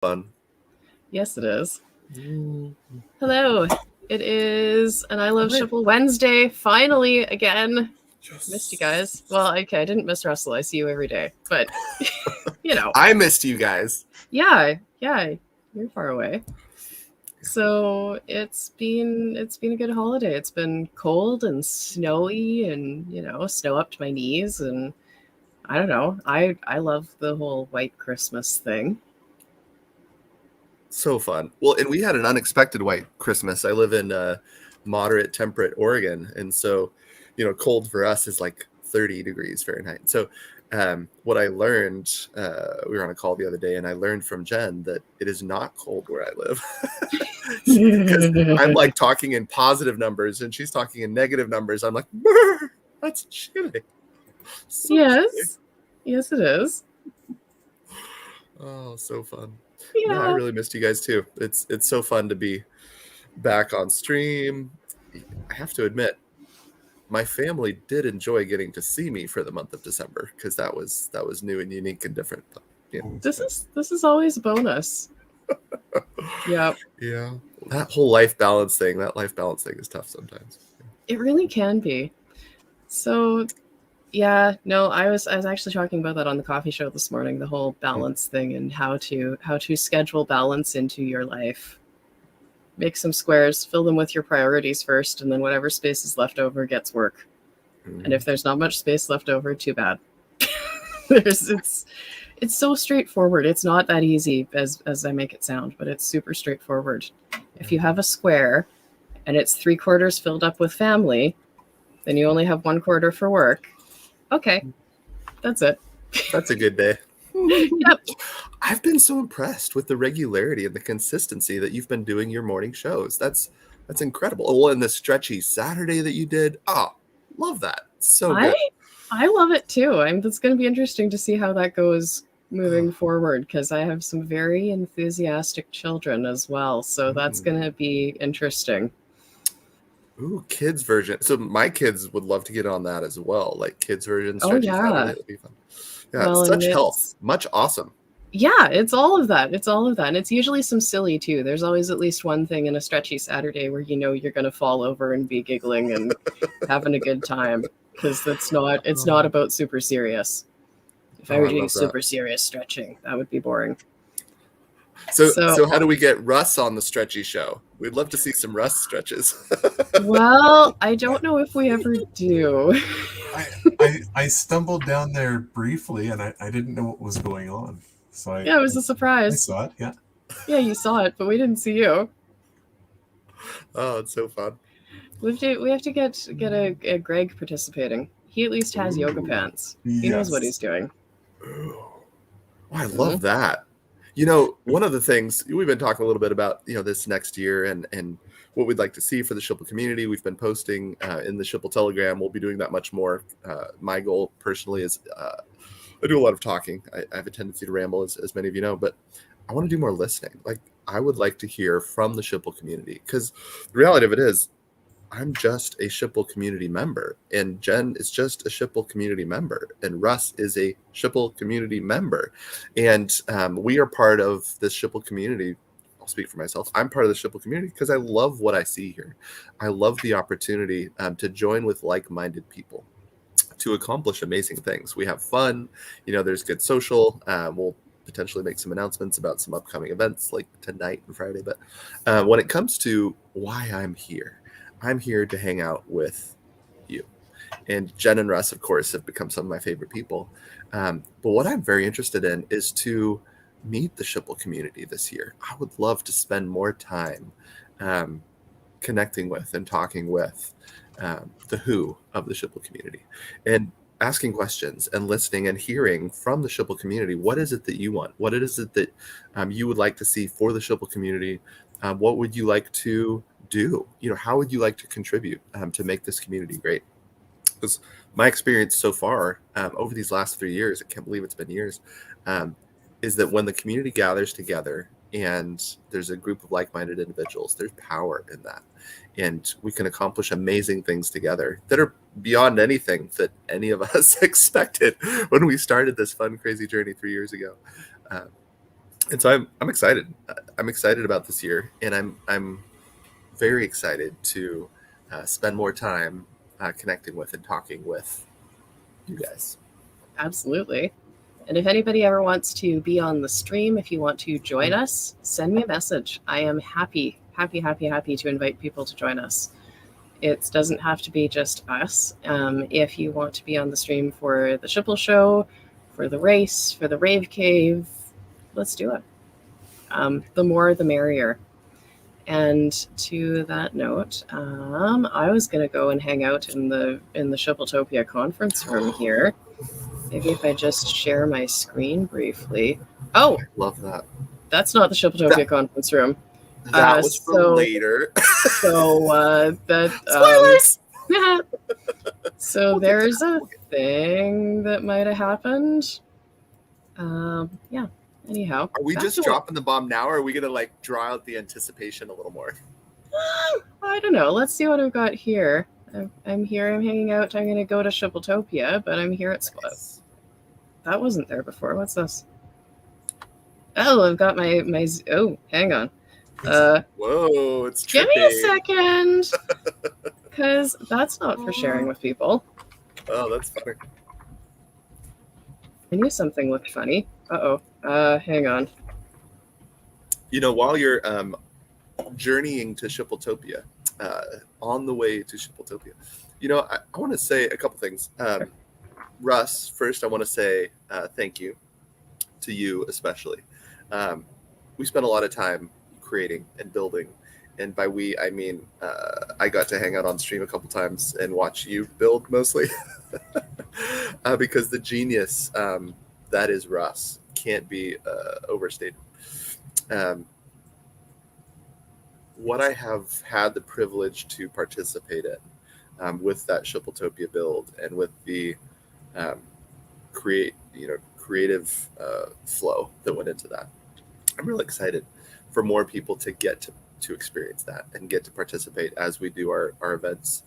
Fun. Yes, it is. Hello. It is an I Love Shipple Wednesday. Finally, again. Missed you guys. Well, okay, I didn't miss Russell. I see you every day. But, I missed you guys. Yeah, you're far away. So it's been a good holiday. It's been cold and snowy and, snow up to my knees. And I don't know. I love the whole white Christmas thing. So fun. Well, and we had an unexpected white Christmas. I live in moderate temperate Oregon. And so, cold for us is like 30 degrees Fahrenheit. So what I learned, we were on a call the other day, and I learned from Jen that it is not cold where I live. Because I'm like talking in positive numbers and she's talking in negative numbers. I'm like, that's chilly. So yes. Chilly. Yes, it is. Oh, so fun. Yeah. No, I really missed you guys too. It's so fun to be back on stream. I have to admit, my family did enjoy getting to see me for the month of December because that was new and unique and different. But, yeah. This is always a bonus. Yeah. Yeah. That whole life balance thing is tough sometimes. It really can be. So yeah, no, I was actually talking about that on the coffee show this morning, the whole balance thing and how to schedule balance into your life. Make some squares, fill them with your priorities first, and then whatever space is left over gets work. And if there's not much space left over, too bad. It's so straightforward. It's not that easy as I make it sound, but it's super straightforward. If you have a square and it's 3/4 filled up with family, then you only have 1/4 for work. Okay, that's it. That's a good day. Yep. I've been so impressed with the regularity and the consistency that you've been doing your morning shows. That's incredible. Oh, and the stretchy Saturday that you did. Oh, love that. So good. I love it too. It's going to be interesting to see how that goes moving forward because I have some very enthusiastic children as well. So that's going to be interesting. Ooh, kids version. So my kids would love to get on that as well. Like kids version, stretchy Saturday. That'd be fun. Yeah, well, such health. Much awesome. Yeah, it's all of that. And it's usually some silly too. There's always at least one thing in a stretchy Saturday where you're going to fall over and be giggling and having a good time because it's not about super serious. If I were doing super serious stretching, that would be boring. So how do we get Russ on the stretchy show? We'd love to see some Russ stretches. Well, I don't know if we ever do. I stumbled down there briefly and I didn't know what was going on. So it was a surprise. I saw it, yeah. Yeah, you saw it, but we didn't see you. Oh, it's so fun. We have to get a Greg participating. He at least has yoga pants. He knows what he's doing. Oh, I love that. One of the things we've been talking a little bit about, this next year and what we'd like to see for the Shipple community. We've been posting in the Shipple Telegram. We'll be doing that much more. My goal personally is I do a lot of talking. I have a tendency to ramble, as many of you know, but I want to do more listening. Like, I would like to hear from the Shipple community because the reality of it is I'm just a Shipple community member, and Jen is just a Shipple community member, and Russ is a Shipple community member, and we are part of this Shipple community. I'll speak for myself. I'm part of the Shipple community because I love what I see here. I love the opportunity to join with like-minded people to accomplish amazing things. We have fun. There's good social. We'll potentially make some announcements about some upcoming events like tonight and Friday. But when it comes to why I'm here to hang out with you. And Jen and Russ, of course, have become some of my favorite people. But what I'm very interested in is to meet the Shipple community this year. I would love to spend more time connecting with and talking with the who of the Shipple community and asking questions and listening and hearing from the Shipple community. What is it that you want? What is it that you would like to see for the Shipple community? What would you like to do? How would you like to contribute to make this community great? Because my experience so far over these last 3 years, I can't believe it's been years, is that when the community gathers together and there's a group of like-minded individuals, there's power in that. And we can accomplish amazing things together that are beyond anything that any of us expected when we started this fun, crazy journey 3 years ago. And so I'm excited. I'm excited about this year, and I'm very excited to spend more time connecting with and talking with you guys. Absolutely. And if anybody ever wants to be on the stream, if you want to join us, send me a message. I am happy to invite people to join us. It doesn't have to be just us. If you want to be on the stream for the Shipple Show, for the race, for the Rave Cave, let's do it. The more, the merrier. And to that note, I was going to go and hang out in the Shippletopia conference room here. Maybe if I just share my screen briefly. Oh, Love that. That's not the Shippletopia conference room. That was for later. Spoilers. So there's a thing that might have happened. Yeah. Anyhow, are we just dropping the bomb now, or are we gonna like draw out the anticipation a little more? I don't know. Let's see what I've got here. I'm here. I'm hanging out. I'm gonna go to Shippletopia, but I'm here at Spot. That wasn't there before. What's this? Oh, I've got my. Oh, hang on. Whoa, it's trippy. Give me a second, because that's not for sharing with people. Oh, that's funny. I knew something looked funny. Hang on. You know, while you're journeying to Shippletopia, on the way to Shippletopia, you know, I want to say a couple things. Sure. Russ, first, I want to say thank you to you especially. We spent a lot of time creating and building, and by we, I mean I got to hang out on stream a couple times and watch you build mostly, because the genius that is Russ can't be overstated. What I have had the privilege to participate in with that Shippletopia build and with the creative flow that went into that, I'm really excited for more people to get to experience that and get to participate as we do our events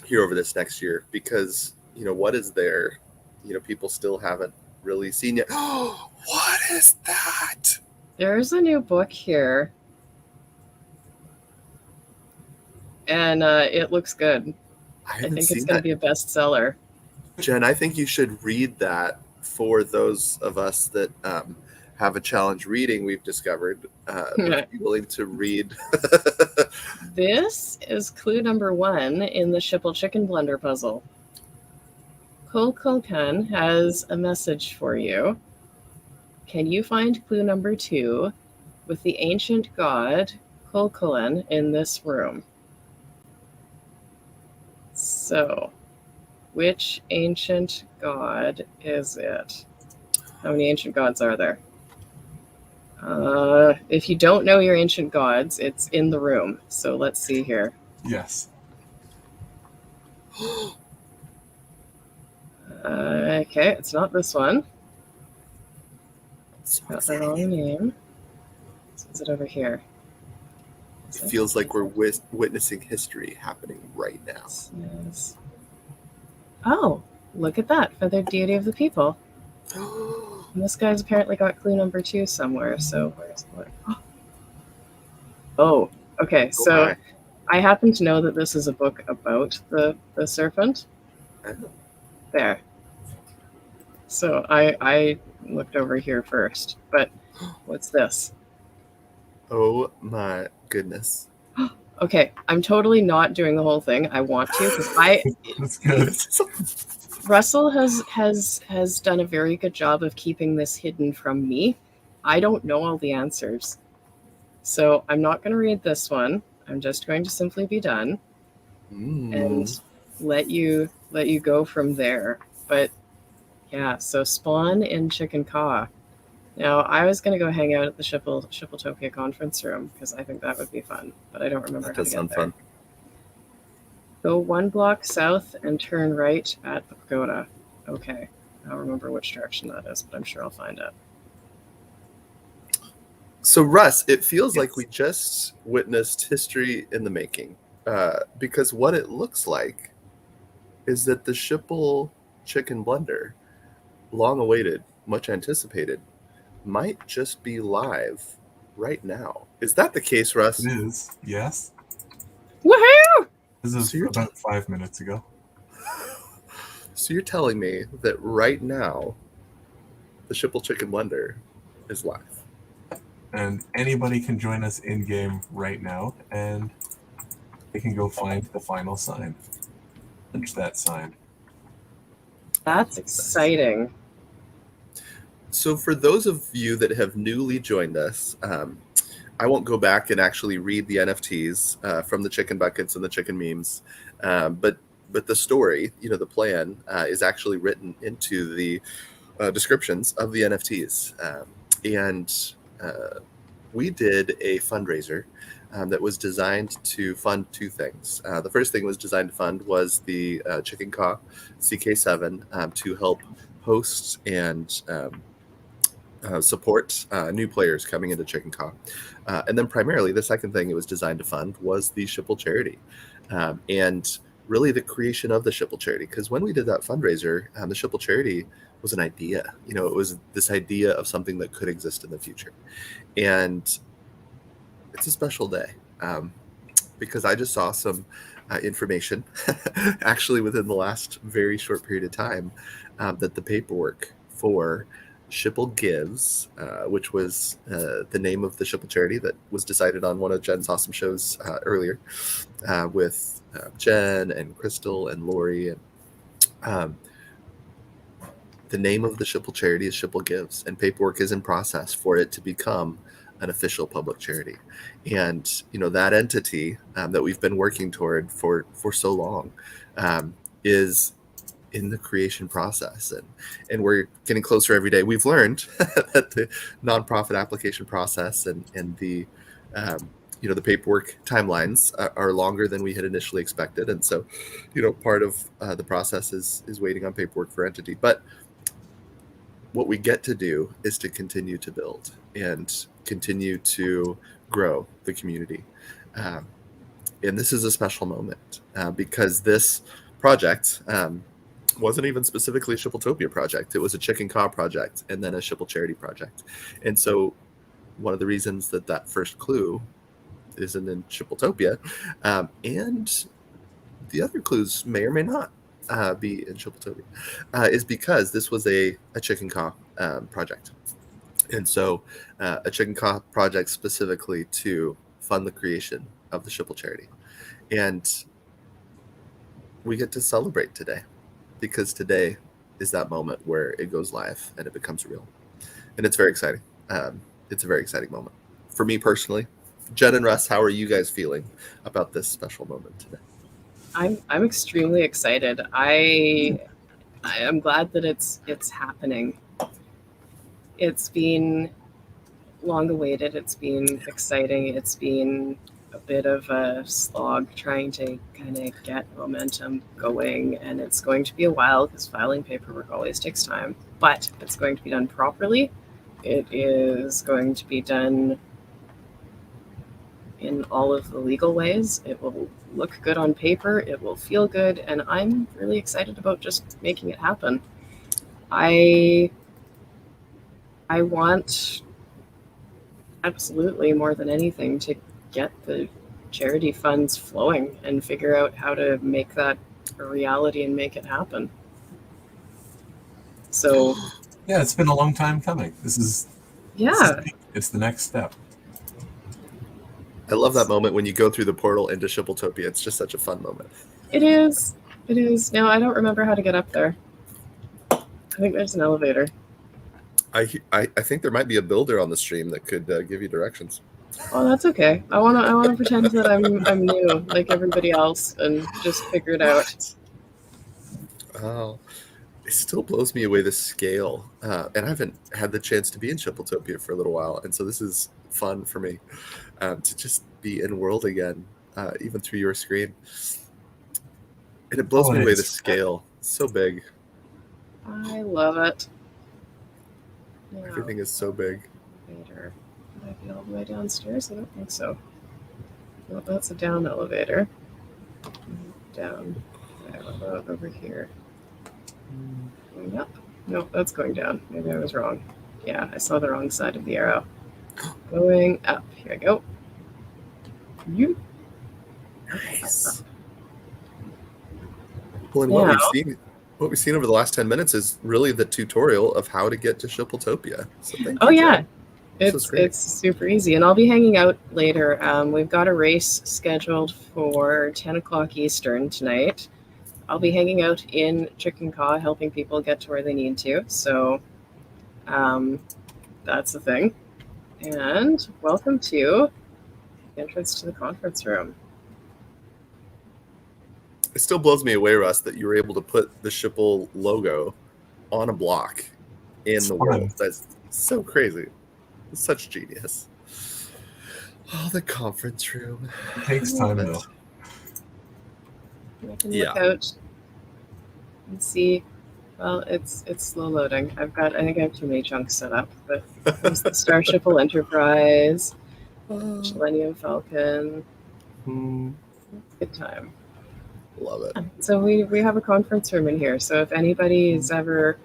here over this next year, because you know what is there, you know, people still haven't really seen yet. Oh, what is that? There's a new book here, and it looks good. I think it's going to be a bestseller. Jen, I think you should read that for those of us that have a challenge reading. We've discovered would be willing to read. This is clue number 1 in the Shipple Chicken Blender puzzle. Kulkulkan has a message for you. Can you find clue number 2 with the ancient god Kulkulan in this room? So, which ancient god is it? How many ancient gods are there? If you don't know your ancient gods, it's in the room. So let's see here. Yes. Okay, it's not this one. Got the wrong name. So is it over here? It feels like we're witnessing history happening right now. Yes. Oh, look at that. Feathered deity of the people. And this guy's apparently got clue number 2 somewhere. So where's what? Oh, okay. So I happen to know that this is a book about the serpent. There. So I looked over here first. But what's this? Oh my goodness. Okay, I'm totally not doing the whole thing. I want to because That's good. Russell has done a very good job of keeping this hidden from me. I don't know all the answers. So I'm not going to read this one. I'm just going to simply be done and let you go from there. But yeah, so Spawn in Chicken Caw. Now, I was going to go hang out at the Shippletopia conference room because I think that would be fun, but I don't remember how to get there. Fun. Go 1 block south and turn right at the pagoda. Okay, I don't remember which direction that is, but I'm sure I'll find it. So, Russ, it feels like we just witnessed history in the making, because what it looks like is that the Shipple Chicken Blender, long awaited, much anticipated, might just be live right now. Is that the case, Russ? It is, yes. Woohoo! This is So you're about 5 minutes ago. So you're telling me that right now, the Shipple Chicken Blender is live. And anybody can join us in game right now, and they can go find the final sign. Punch that sign. That's exciting. So for those of you that have newly joined us, I won't go back and actually read the NFTs from the chicken buckets and the chicken memes, but the story, the plan, is actually written into the descriptions of the NFTs, and we did a fundraiser that was designed to fund two things. The first thing was designed to fund was the Chicken Caw CK7 to help host and support new players coming into Chicken Caw. And then primarily the second thing it was designed to fund was the Shipple charity. And really the creation of the Shipple charity. Because when we did that fundraiser, the Shipple charity was an idea. It was this idea of something that could exist in the future. And it's a special day because I just saw some information actually within the last very short period of time that the paperwork for Shipple Gives, which was the name of the Shipple charity that was decided on one of Jen's awesome shows earlier with Jen and Crystal and Lori. And the name of the Shipple charity is Shipple Gives, and paperwork is in process for it to become an official public charity. And that entity that we've been working toward for so long is in the creation process, and we're getting closer every day. We've learned that the nonprofit application process and the the paperwork timelines are longer than we had initially expected, and so part of the process is waiting on paperwork for entity. But what we get to do is to continue to build and continue to grow the community, and this is a special moment because this project wasn't even specifically a Shippletopia project. It was a Chicken Caw project and then a Shipple charity project. And so one of the reasons that first clue isn't in Shippletopia, and the other clues may or may not be in Shippletopia, is because this was a Chicken Caw project. And so a Chicken Caw project specifically to fund the creation of the Shipple charity. And we get to celebrate today, because today is that moment where it goes live and it becomes real. And it's very exciting. It's a very exciting moment. For me personally, Jen and Russ, how are you guys feeling about this special moment today? I'm extremely excited. I am glad that it's happening. It's been long awaited. It's been exciting. It's been a bit of a slog trying to kind of get momentum going, and it's going to be a while because filing paperwork always takes time, but it's going to be done properly. It is going to be done in all of the legal ways. It will look good on paper, it will feel good, and I'm really excited about just making it happen. I want, absolutely, more than anything, to get the charity funds flowing and figure out how to make that a reality and make it happen. So yeah, it's been a long time coming. This is it's the next step. I love that moment when you go through the portal into Shippletopia. It's just such a fun moment. It is. Now I don't remember how to get up there. I think there's an elevator. I think there might be a builder on the stream that could give you directions. Oh, that's okay. I wanna pretend that I'm new like everybody else and just figure it out. Oh, it still blows me away the scale, and I haven't had the chance to be in Shippletopia for a little while, and so this is fun for me to just be in world again, even through your screen. And it blows me away the scale. It's so big. I love it. Everything is so big. Elevator. Would I be all the way downstairs? I don't think so. Well, that's a down elevator. Down. Okay, what about over here? Going up? Nope, that's going down. Maybe I was wrong. Yeah, I saw the wrong side of the arrow. Going up. Here I go. You. Nice. Well, and Yeah. what we've seen over the last 10 minutes is really the tutorial of how to get to Shippletopia. So thank Oh you, yeah, Jen. This was great. it's super easy, and I'll be hanging out later. We've got a race scheduled for 10 o'clock Eastern tonight. I'll be hanging out in Chicken Caw, helping people get to where they need to. So that's the thing. And welcome to the entrance to the conference room. It still blows me away, Russ, that you were able to put the Shipple logo on a block in It's the fun. world. That's so crazy. It's such genius. Oh, the conference room. It takes time though. I can Yeah. look out and see. Well, it's slow loading. I think I have too many chunks set up. But there's the Starshipple Enterprise, Millennium Falcon. Good time. Love it. So we have a conference room in here. So if anybody is ever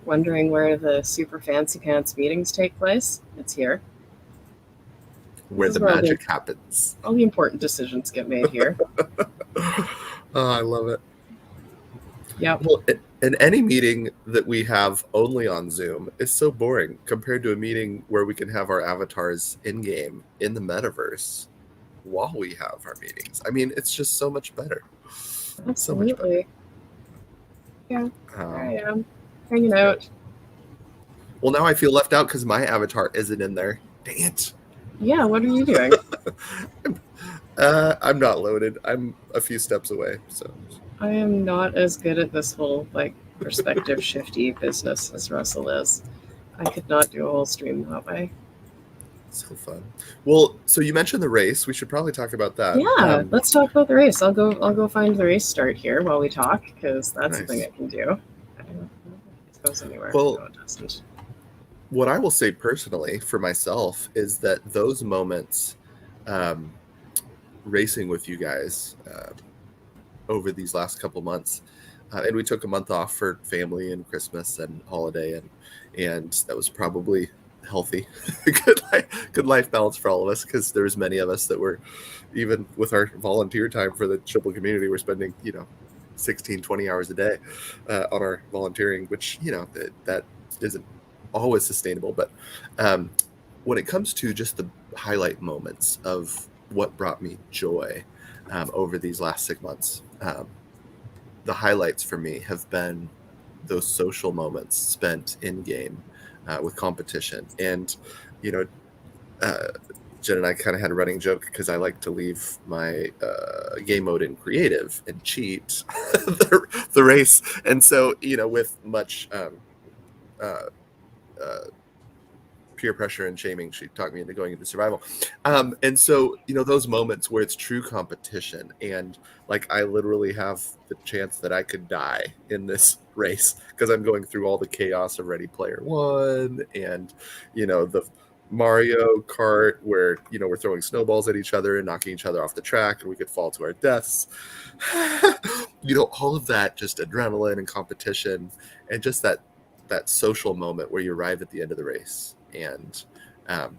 wondering where the super fancy pants meetings take place, it's here. Where This is the where all the- magic happens. All the important decisions get made here. Oh, I love it. Yep. Well, and any meeting that we have only on Zoom is so boring compared to a meeting where we can have our avatars in game in the metaverse while we have our meetings. I mean, it's just so much better. So much better. Absolutely. Yeah, there I am, hanging out. Well, now I feel left out because my avatar isn't in there. Dang it. Yeah, what are you doing? I'm not loaded. I'm a few steps away. So I am not as good at this whole perspective shifty business as Russell is. I could not do a whole stream that way. so fun. Well, so you mentioned the race. We should probably talk about that. Yeah, let's talk about the race. I'll go find the race start here while we talk, because that's Nice. the thing I can do. I don't know if it goes anywhere. Well, no, it doesn't. What I will say personally for myself is that those moments racing with you guys over these last couple months, and we took a month off for family and Christmas and holiday, and that was probably healthy. good life balance for all of us, because there's many of us that were, even with our volunteer time for the Shipple community, we're spending 16 20 hours a day on our volunteering, which that isn't always sustainable. But when it comes to just the highlight moments of what brought me joy over these last 6 months, the highlights for me have been those social moments spent in game with competition. And Jen and I kind of had a running joke, because I like to leave my game mode in creative and cheat the race. And so with much peer pressure and shaming, she talked me into going into survival. And so those moments where it's true competition, and I literally have the chance that I could die in this race because I'm going through all the chaos of Ready Player One, and the Mario Kart where we're throwing snowballs at each other and knocking each other off the track, and we could fall to our deaths. All of that, just adrenaline and competition, and just that social moment where you arrive at the end of the race, and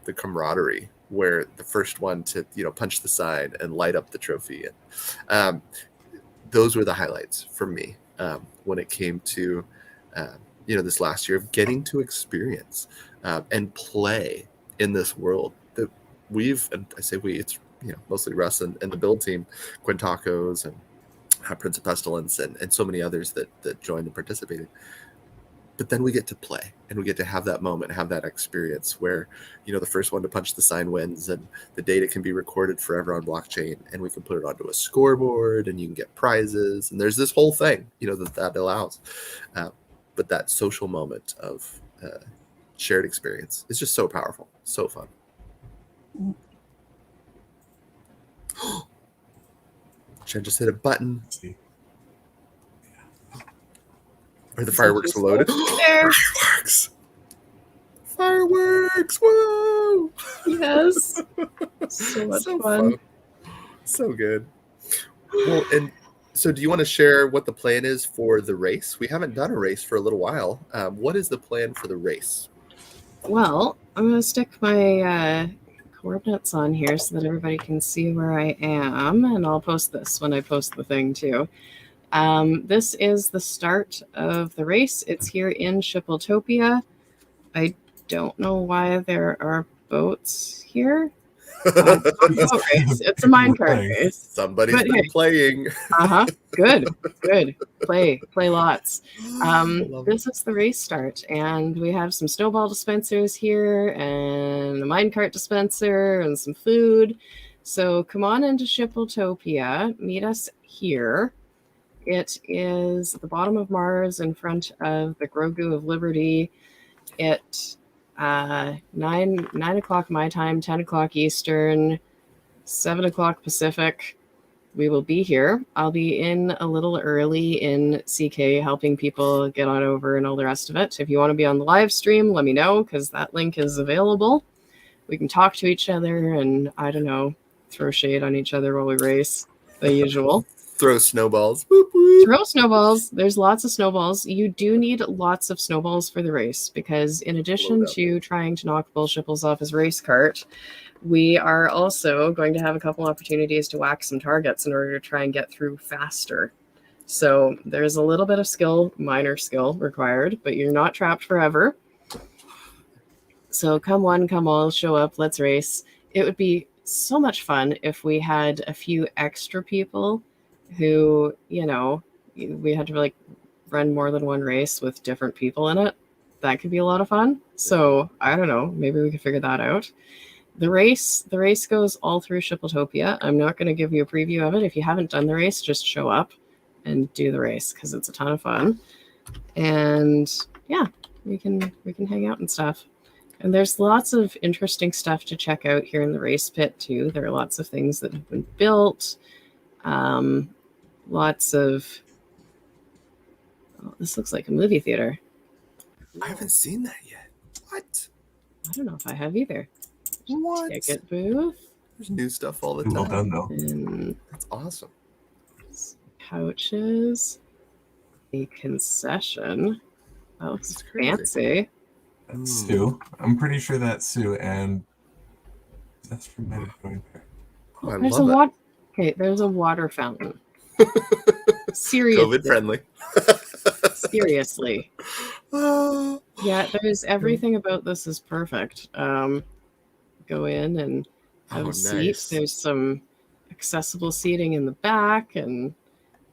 the camaraderie where the first one to punch the sign and light up the trophy, and those were the highlights for me when it came to this last year of getting to experience and play in this world that and I say we, it's mostly Russ and the build team, Quintacos and Prince of Pestilence and so many others that joined and participated. But then we get to play, and we get to have that moment, have that experience where, the first one to punch the sign wins, and the data can be recorded forever on blockchain, and we can put it onto a scoreboard, and you can get prizes. And there's this whole thing, that allows. But that social moment of shared experience is just so powerful, so fun. Jen just hit a button. Are the fireworks loaded? Fireworks! Fireworks! Whoa! Yes. So much fun. So good. Well, and so do you want to share what the plan is for the race? We haven't done a race for a little while. What is the plan for the race? Well, I'm going to stick my coordinates on here so that everybody can see where I am, and I'll post this when I post the thing too. This is the start of the race. It's here in Shippletopia. I don't know why there are boats here. It's not a boat race. It's a minecart race. Somebody's But been hey. playing. Good. Play lots. I love it. This is the race start, and we have some snowball dispensers here, and a minecart dispenser, and some food. So come on into Shippletopia. Meet us here. It is at the bottom of Mars, in front of the Grogu of Liberty. At 9 o'clock my time, 10 o'clock Eastern, 7 o'clock Pacific. We will be here. I'll be in a little early in CK helping people get on over and all the rest of it. If you want to be on the live stream, let me know because that link is available. We can talk to each other and, I don't know, throw shade on each other while we race, the usual. Throw snowballs. Boop, boop. Throw snowballs. There's lots of snowballs. You do need lots of snowballs for the race because in addition to trying to knock Bull Shipples off his race cart, we are also going to have a couple opportunities to whack some targets in order to try and get through faster. So there's a little bit of skill, minor skill required, but you're not trapped forever. So come one, come all, show up, let's race. It would be so much fun if we had a few extra people who, you know, we had to like run more than one race with different people in it. That could be a lot of fun. So I don't know, maybe we could figure that out. The race goes all through Shippletopia. I'm not going to give you a preview of it. If you haven't done the race, just show up and do the race because it's a ton of fun. And yeah, we can hang out and stuff. And there's lots of interesting stuff to check out here in the race pit too. There are lots of things that have been built. Lots of. Oh, this looks like a movie theater. I haven't seen that yet. What? I don't know if I have either. What? Ticket booth. There's new stuff all the time. Well done, though. And that's awesome. Couches. A concession. That looks fancy. That's Sue. I'm pretty sure that's Sue, and that's from my going there. Oh, there's a water. Okay, there's a water fountain. Seriously. COVID friendly. Seriously. Yeah, there's everything about this is perfect. Go in and have a seat. Nice. There's some accessible seating in the back and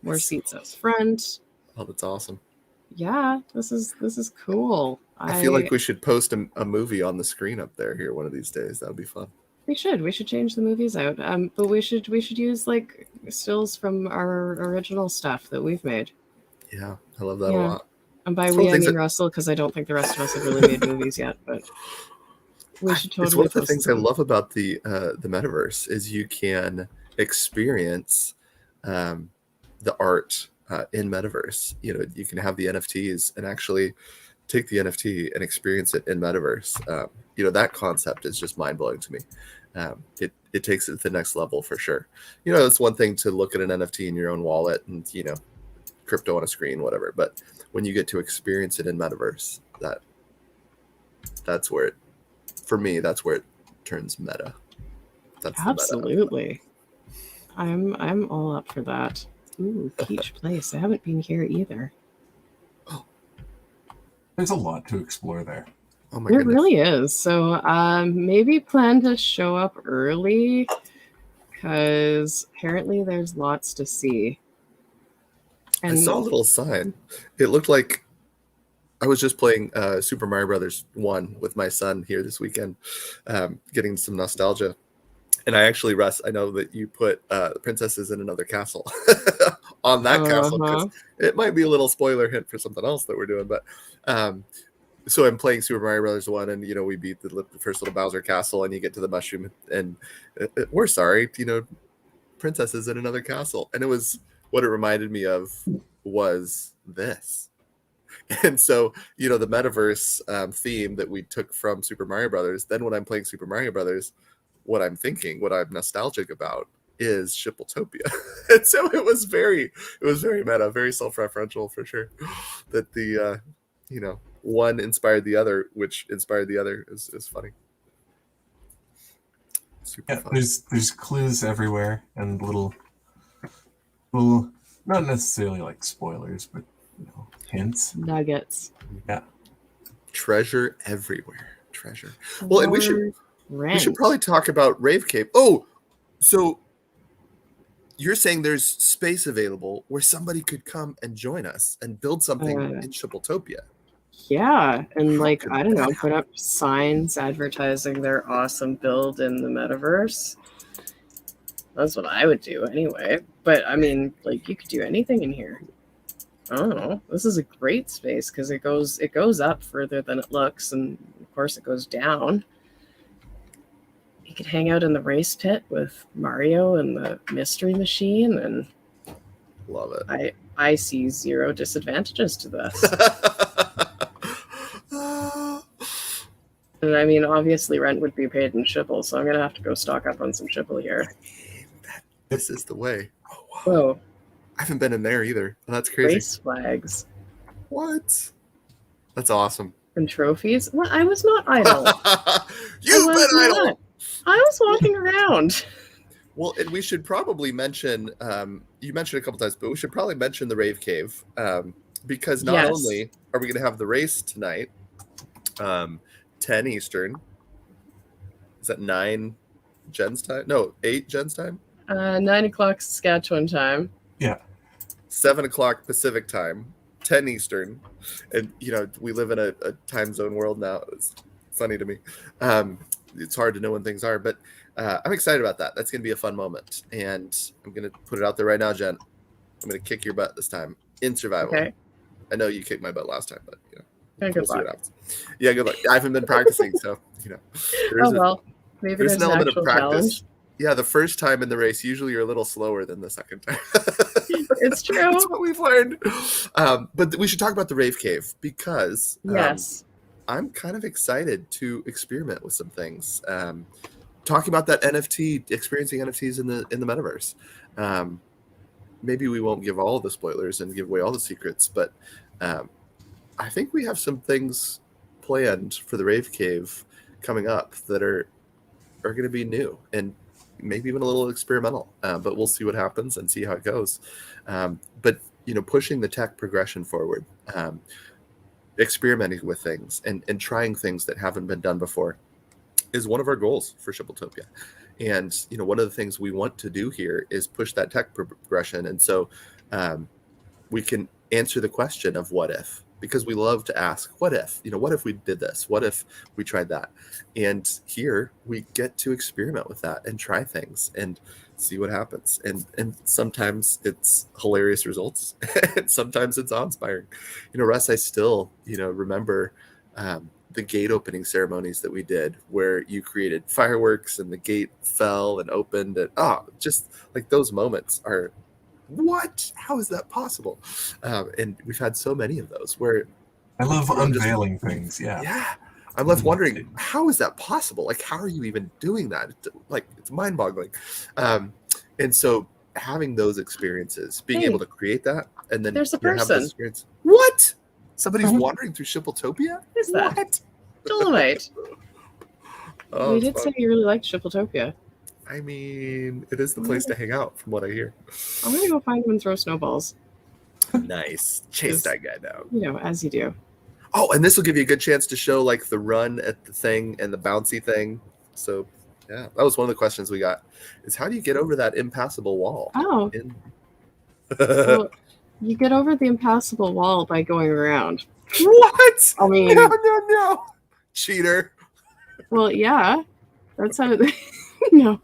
more seats up front. Oh, that's awesome. Yeah, this is cool. I feel like we should post a movie on the screen up there here one of these days. That would be fun. We should change the movies out. But we should use like stills from our original stuff that we've made. Yeah, I love that a lot. And by we I mean Russell, because I don't think the rest of us have really made movies yet. But we should totally. It's one of the things I love about the metaverse is you can experience the art in metaverse. You know, you can have the NFTs and actually take the NFT and experience it in metaverse. You know, that concept is just mind blowing to me. It takes it to the next level for sure. You know, it's one thing to look at an NFT in your own wallet and, you know, crypto on a screen, whatever. But when you get to experience it in metaverse, that's where it, for me, that's where it turns meta. That's absolutely. I'm all up for that. Ooh, Peach Place. I haven't been here either. Oh, there's a lot to explore there. Oh my goodness. It really is. So maybe plan to show up early because apparently there's lots to see. And I saw a little sign. It looked like I was just playing Super Mario Brothers 1 with my son here this weekend, getting some nostalgia. And I actually, Russ, I know that you put Princesses in Another Castle on that castle because it might be a little spoiler hint for something else that we're doing. But so I'm playing Super Mario Brothers 1, and, you know, we beat the first little Bowser castle, and you get to the mushroom, and we're sorry, you know, Princesses in Another Castle. And it was what it reminded me of was this. And so, you know, the metaverse theme that we took from Super Mario Brothers, then when I'm playing Super Mario Brothers, what I'm thinking, what I'm nostalgic about is Shippletopia. And so it was very meta, very self-referential for sure. That the, you know, one inspired the other, which inspired the other is funny. Super Yeah, fun. there's clues everywhere and little not necessarily like spoilers, but hints. Nuggets. Yeah. Treasure everywhere. Treasure. Well, and we should Rent. probably talk about Rave Cave. Oh, so you're saying there's space available where somebody could come and join us and build something in Shippletopia. Yeah, and like, could I don't know, that put up signs advertising their awesome build in the metaverse. That's what I would do anyway. But I mean, like, you could do anything in here. I don't know. This is a great space because it goes up further than it looks, and of course it goes down. You could hang out in the race pit with Mario and the mystery machine, and Love it. I see zero disadvantages to this. And I mean, obviously rent would be paid in Shipple, so I'm gonna have to go stock up on some Shipple here. This is the way. Oh, wow. Whoa. I haven't been in there either. That's crazy. Race flags. What? That's awesome. And trophies? Well, I was not idle. You've been idle. I was walking around. Well, and we should probably mention, you mentioned a couple times, but we should probably mention the Rave Cave, because not only are we going to have the race tonight, 10 Eastern. Is that 9 Jen's time? No, 8 Jen's time? 9 o'clock Saskatchewan time. Yeah. 7 o'clock Pacific time, 10 Eastern. And, we live in a time zone world now. It's funny to me. It's hard to know when things are, but I'm excited about that. That's going to be a fun moment. And I'm going to put it out there right now, Jen. I'm going to kick your butt this time in survival. Okay. I know you kicked my butt last time, but, Good luck. Yeah, good luck. I haven't been practicing, so, Maybe there's an element of practice. Challenge. Yeah, the first time in the race, usually you're a little slower than the second time. It's true. That's what we've learned. But we should talk about the Rave Cave because I'm kind of excited to experiment with some things. Talking about that NFT, experiencing NFTs in the metaverse. Maybe we won't give all the spoilers and give away all the secrets, but I think we have some things planned for the Rave Cave coming up that are going to be new and maybe even a little experimental, but we'll see what happens and see how it goes. But pushing the tech progression forward, experimenting with things and trying things that haven't been done before is one of our goals for Shippletopia. And one of the things we want to do here is push that tech progression, and so we can answer the question of what if, because we love to ask what if, what if we did this, what if we tried that, and here we get to experiment with that and try things and see what happens, and sometimes it's hilarious results and sometimes it's awe-inspiring. Russ, I still remember the gate opening ceremonies that we did where you created fireworks and the gate fell and opened, and just like those moments are, what? How is that possible? And we've had so many of those where I love unveiling things. Yeah. I'm left wondering, how is that possible? Like, how are you even doing that? It's mind-boggling. And so having those experiences, being able to create that, and then there's a have person. this experience. What? Somebody's wandering through Shippletopia? Is that? What? Dolomite. You did fun. say you really liked Shippletopia. I mean, it is the place to hang out, from what I hear. I'm gonna go find him and throw snowballs. Nice. Chase that guy down. As you do. Oh, and this will give you a good chance to show the run at the thing and the bouncy thing. So, yeah, that was one of the questions we got, is how do you get over that impassable wall? Oh. Well, you get over the impassable wall by going around. What? I mean, no. Cheater. Well, yeah. That's how no.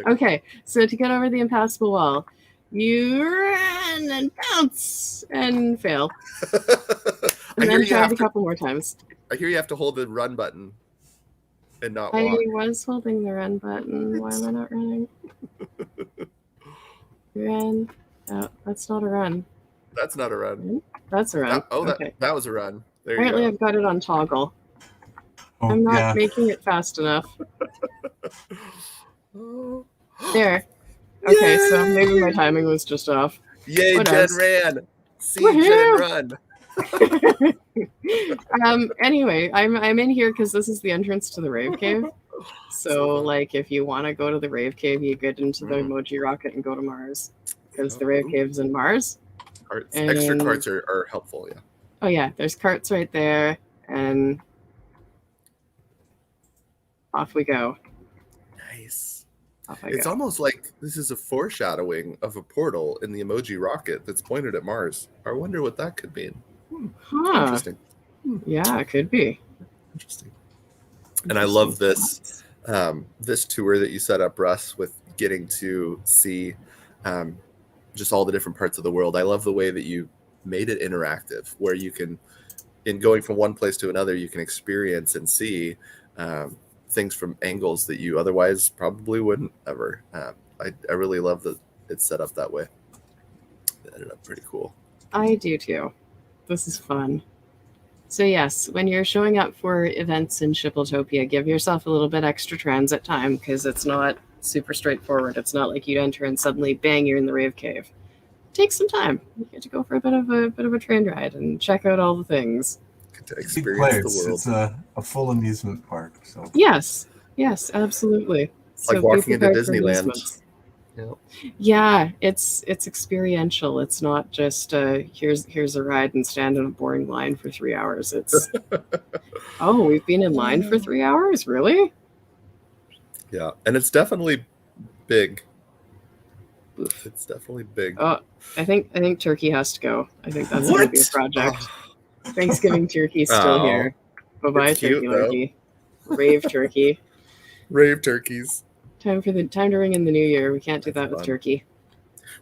Okay, so to get over the impassable wall, you run and bounce and fail. And then try it a couple more times. I hear you have to hold the run button and not walk. I was holding the run button. Why am I not running? Run. Oh, that's not a run. That's not a run. That's a run. Okay. That was a run. There Apparently you go. I've got it on toggle. Oh, I'm not making it fast enough. There. Okay, so maybe my timing was just off. Yay, What Jen else? ran. See Woohoo! Jen run. Anyway, I'm in here because this is the entrance to the rave cave. So fun. like, if you want to go to the rave cave, you get into the emoji rocket and go to Mars, because the rave cave's in Mars. Carts. And Extra carts are helpful. Yeah. oh yeah, there's carts right there, and off we go. Nice. Off I It's go. almost like this is a foreshadowing of a portal in the emoji rocket that's pointed at Mars. I wonder what that could mean. Huh. Interesting. Yeah, it could be. Interesting. And I love this this tour that you set up, Russ, with getting to see just all the different parts of the world. I love the way that you made it interactive, where you can, in going from one place to another, you can experience and see things from angles that you otherwise probably wouldn't ever. I really love that it's set up that way. It ended up pretty cool. I do too. This is fun. So yes, when you're showing up for events in Shippletopia, give yourself a little bit extra transit time, because it's not super straightforward. It's not like you'd enter and suddenly bang, you're in the rave cave. Take some time. You get to go for a bit of a train ride and check out all the things. Get to experience the world. It's a full amusement park. So Yes, absolutely. Like So walking be into prepared for Disneyland. amusements. Yeah. Yeah, it's experiential. It's not just here's a ride and stand in a boring line for 3 hours. It's oh, we've been in line for 3 hours, really? Yeah, and it's definitely big. Oof. It's definitely big. Oh, I think Turkey has to go. I think that's going to be a project. Oh. Thanksgiving turkey's still here. Bye-bye, turkey lurkey. Rave turkey. Rave turkeys. Time to ring in the new year. We can't do that with turkey.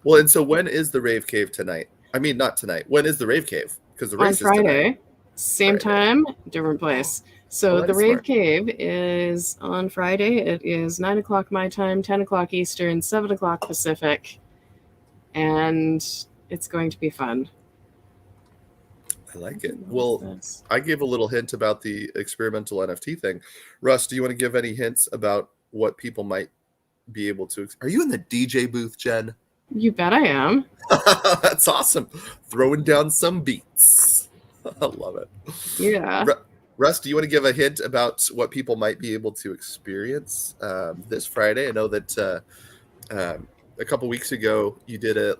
Well, and so when is the rave cave tonight? I mean, not tonight. When is the rave cave? Because the race on Friday, is tonight. Same time, different place. So the rave cave is on Friday. It is 9 o'clock my time, 10 o'clock Eastern, 7 o'clock Pacific, and it's going to be fun. I like it. Well, I gave a little hint about the experimental NFT thing. Russ, do you want to give any hints about what people might be able to? Are you in the DJ booth, Jen? You bet I am. That's awesome. Throwing down some beats. I love it. Yeah. Russ, do you want to give a hint about what people might be able to experience this Friday? I know that a couple weeks ago you did a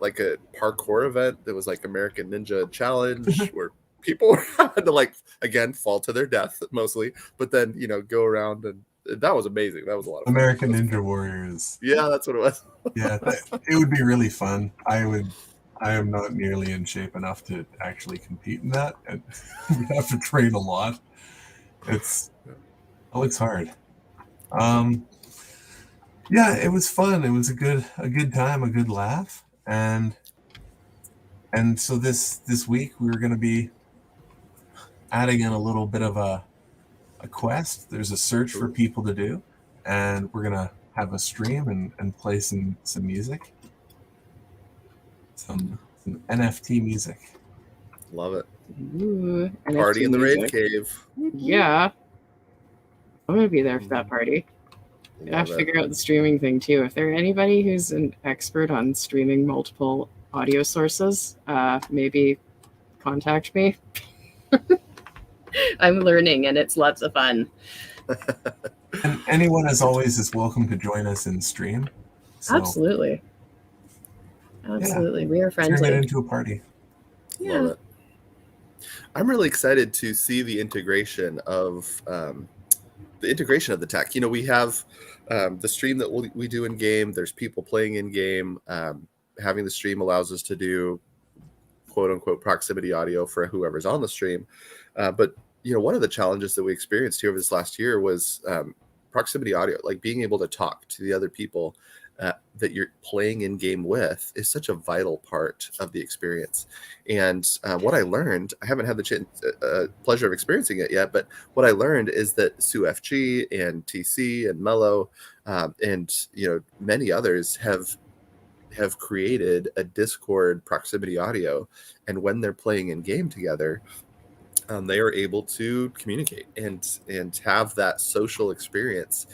parkour event that was like American Ninja Challenge where people had to again fall to their death mostly, but then go around, and that was amazing. That was a lot of fun. American Ninja Warriors. Yeah, that's what it was. Yeah, it would be really fun. I am not nearly in shape enough to actually compete in that, and we have to train a lot. It looks hard. Yeah, it was fun. It was a good time, a good laugh, and so this week we were going to be adding in a little bit of a quest. There's a search for people to do, and we're gonna have a stream and play some music, some NFT music. Love it. Ooh, party in the rave cave. Yeah, I'm gonna be there for that party. I have to figure out the streaming thing too. If there anybody who's an expert on streaming multiple audio sources, maybe contact me. I'm learning, and it's lots of fun. And anyone, as always, is welcome to join us in stream. So, absolutely. We are friendly. Turn it into a party. Yeah. Love it. I'm really excited to see the integration of the tech. We have the stream that we do in game. There's people playing in game. Having the stream allows us to do quote unquote proximity audio for whoever's on the stream. But one of the challenges that we experienced here over this last year was proximity audio, like being able to talk to the other people that you're playing in game with is such a vital part of the experience. And what I learned, I haven't had the pleasure of experiencing it yet, but what I learned is that Sue FG and TC and Mello and many others have created a Discord proximity audio, and when they're playing in game together, they are able to communicate and have that social experience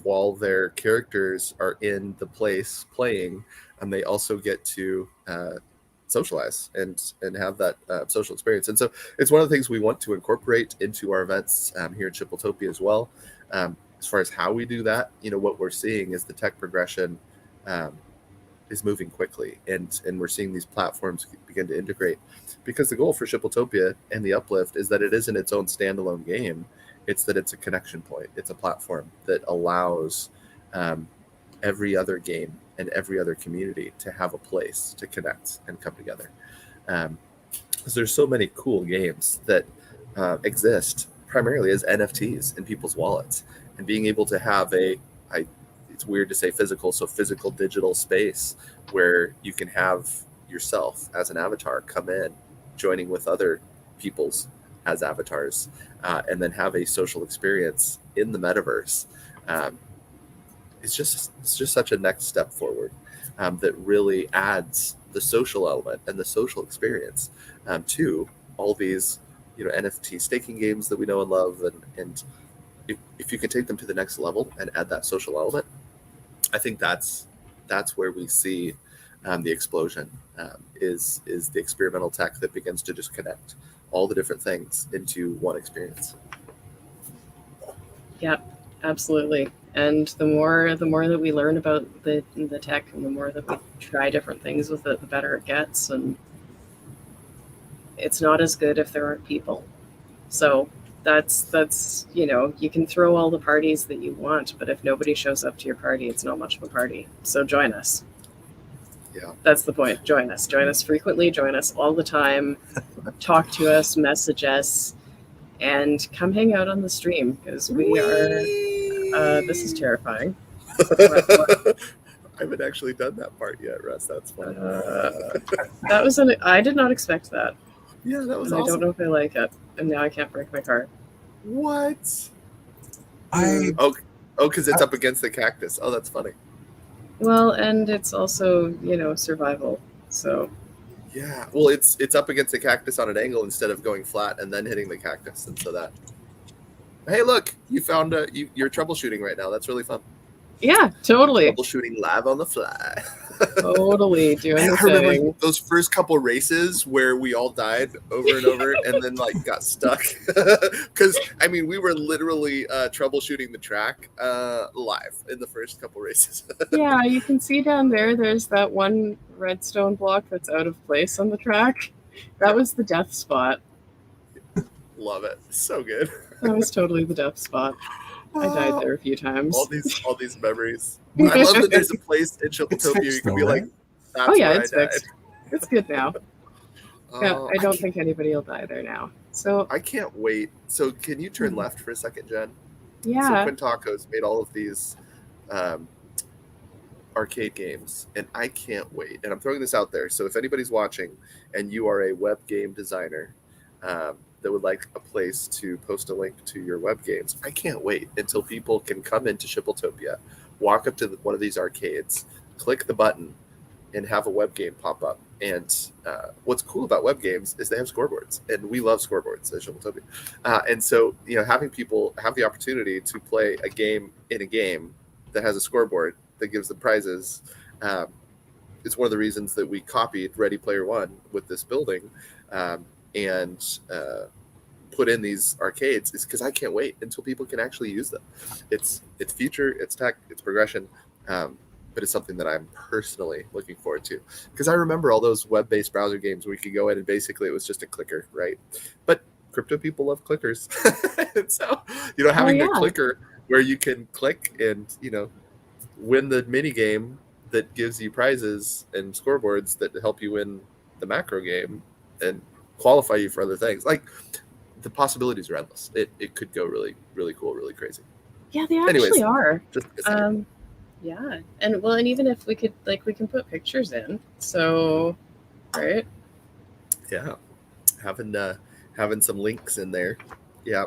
while their characters are in the place playing, and they also get to socialize and have that social experience. And so it's one of the things we want to incorporate into our events here at Shippletopia as well. As far as how we do that, what we're seeing is the tech progression is moving quickly, and we're seeing these platforms begin to integrate, because the goal for Shippletopia and the Uplift is that it isn't its own standalone game. It's that it's a connection point. It's a platform that allows every other game and every other community to have a place to connect and come together. Because there's so many cool games that exist primarily as NFTs in people's wallets, and being able to have it's weird to say physical digital space where you can have yourself as an avatar come in, joining with other people's as avatars, and then have a social experience in the metaverse. It's just such a next step forward that really adds the social element and the social experience to all these NFT staking games that we know and love, and if you can take them to the next level and add that social element, I think that's where we see the explosion is the experimental tech that begins to just connect all the different things into one experience. Yeah, absolutely. And the more that we learn about the tech, and the more that we try different things with it, the better it gets. And it's not as good if there aren't people. So that's you can throw all the parties that you want, but if nobody shows up to your party, it's not much of a party. So join us. Yeah, that's the point. Join us frequently, join us all the time, talk to us, message us, and come hang out on the stream, because we are this is terrifying. I haven't actually done that part yet, Russ. That's funny. I did not expect that. Yeah, that was and awesome. I don't know if I like it, and now I can't break my card. What? Because it's up against the cactus. Oh, that's funny. Well, and it's also survival. So yeah, well, it's up against the cactus on an angle instead of going flat and then hitting the cactus, and so that. Hey, look! You found you're troubleshooting right now. That's really fun. Yeah, totally. Troubleshooting live on the fly. Totally doing the I remember thing. those first couple races where we all died over and over, and then got stuck. Because we were literally troubleshooting the track live in the first couple races. Yeah, you can see down there. There's that one redstone block that's out of place on the track. That was the death spot. Love it. So good. That was totally the death spot. I died there a few times. All these memories. I love that there's a place in Shippletopia you can be like, that's oh yeah, where it's I died. fixed. It's good now. Yeah, I don't think anybody will die there now. So I can't wait. So can you turn left for a second, Jen? Yeah. So Quintaco's made all of these arcade games, and I can't wait. And I'm throwing this out there. So if anybody's watching and you are a web game designer that would like a place to post a link to your web games, I can't wait until people can come into Shippletopia, walk up to one of these arcades, click the button, and have a web game pop up. And what's cool about web games is they have scoreboards, and we love scoreboards at Shippletopia. And so, having people have the opportunity to play a game in a game that has a scoreboard that gives them prizes is one of the reasons that we copied Ready Player One with this building and put in these arcades, is because I can't wait until people can actually use them. It's future, it's tech, it's progression. But it's something that I'm personally looking forward to, because I remember all those web-based browser games where you could go in and basically it was just a clicker, right? But crypto people love clickers. And so, having a clicker where you can click and, win the mini game that gives you prizes and scoreboards that help you win the macro game and qualify you for other things. Like, the possibilities are endless. It could go really, really cool, really crazy. Yeah, they actually are. Just yeah, and even if we could, we can put pictures in. So, right? Yeah, having some links in there. Yeah,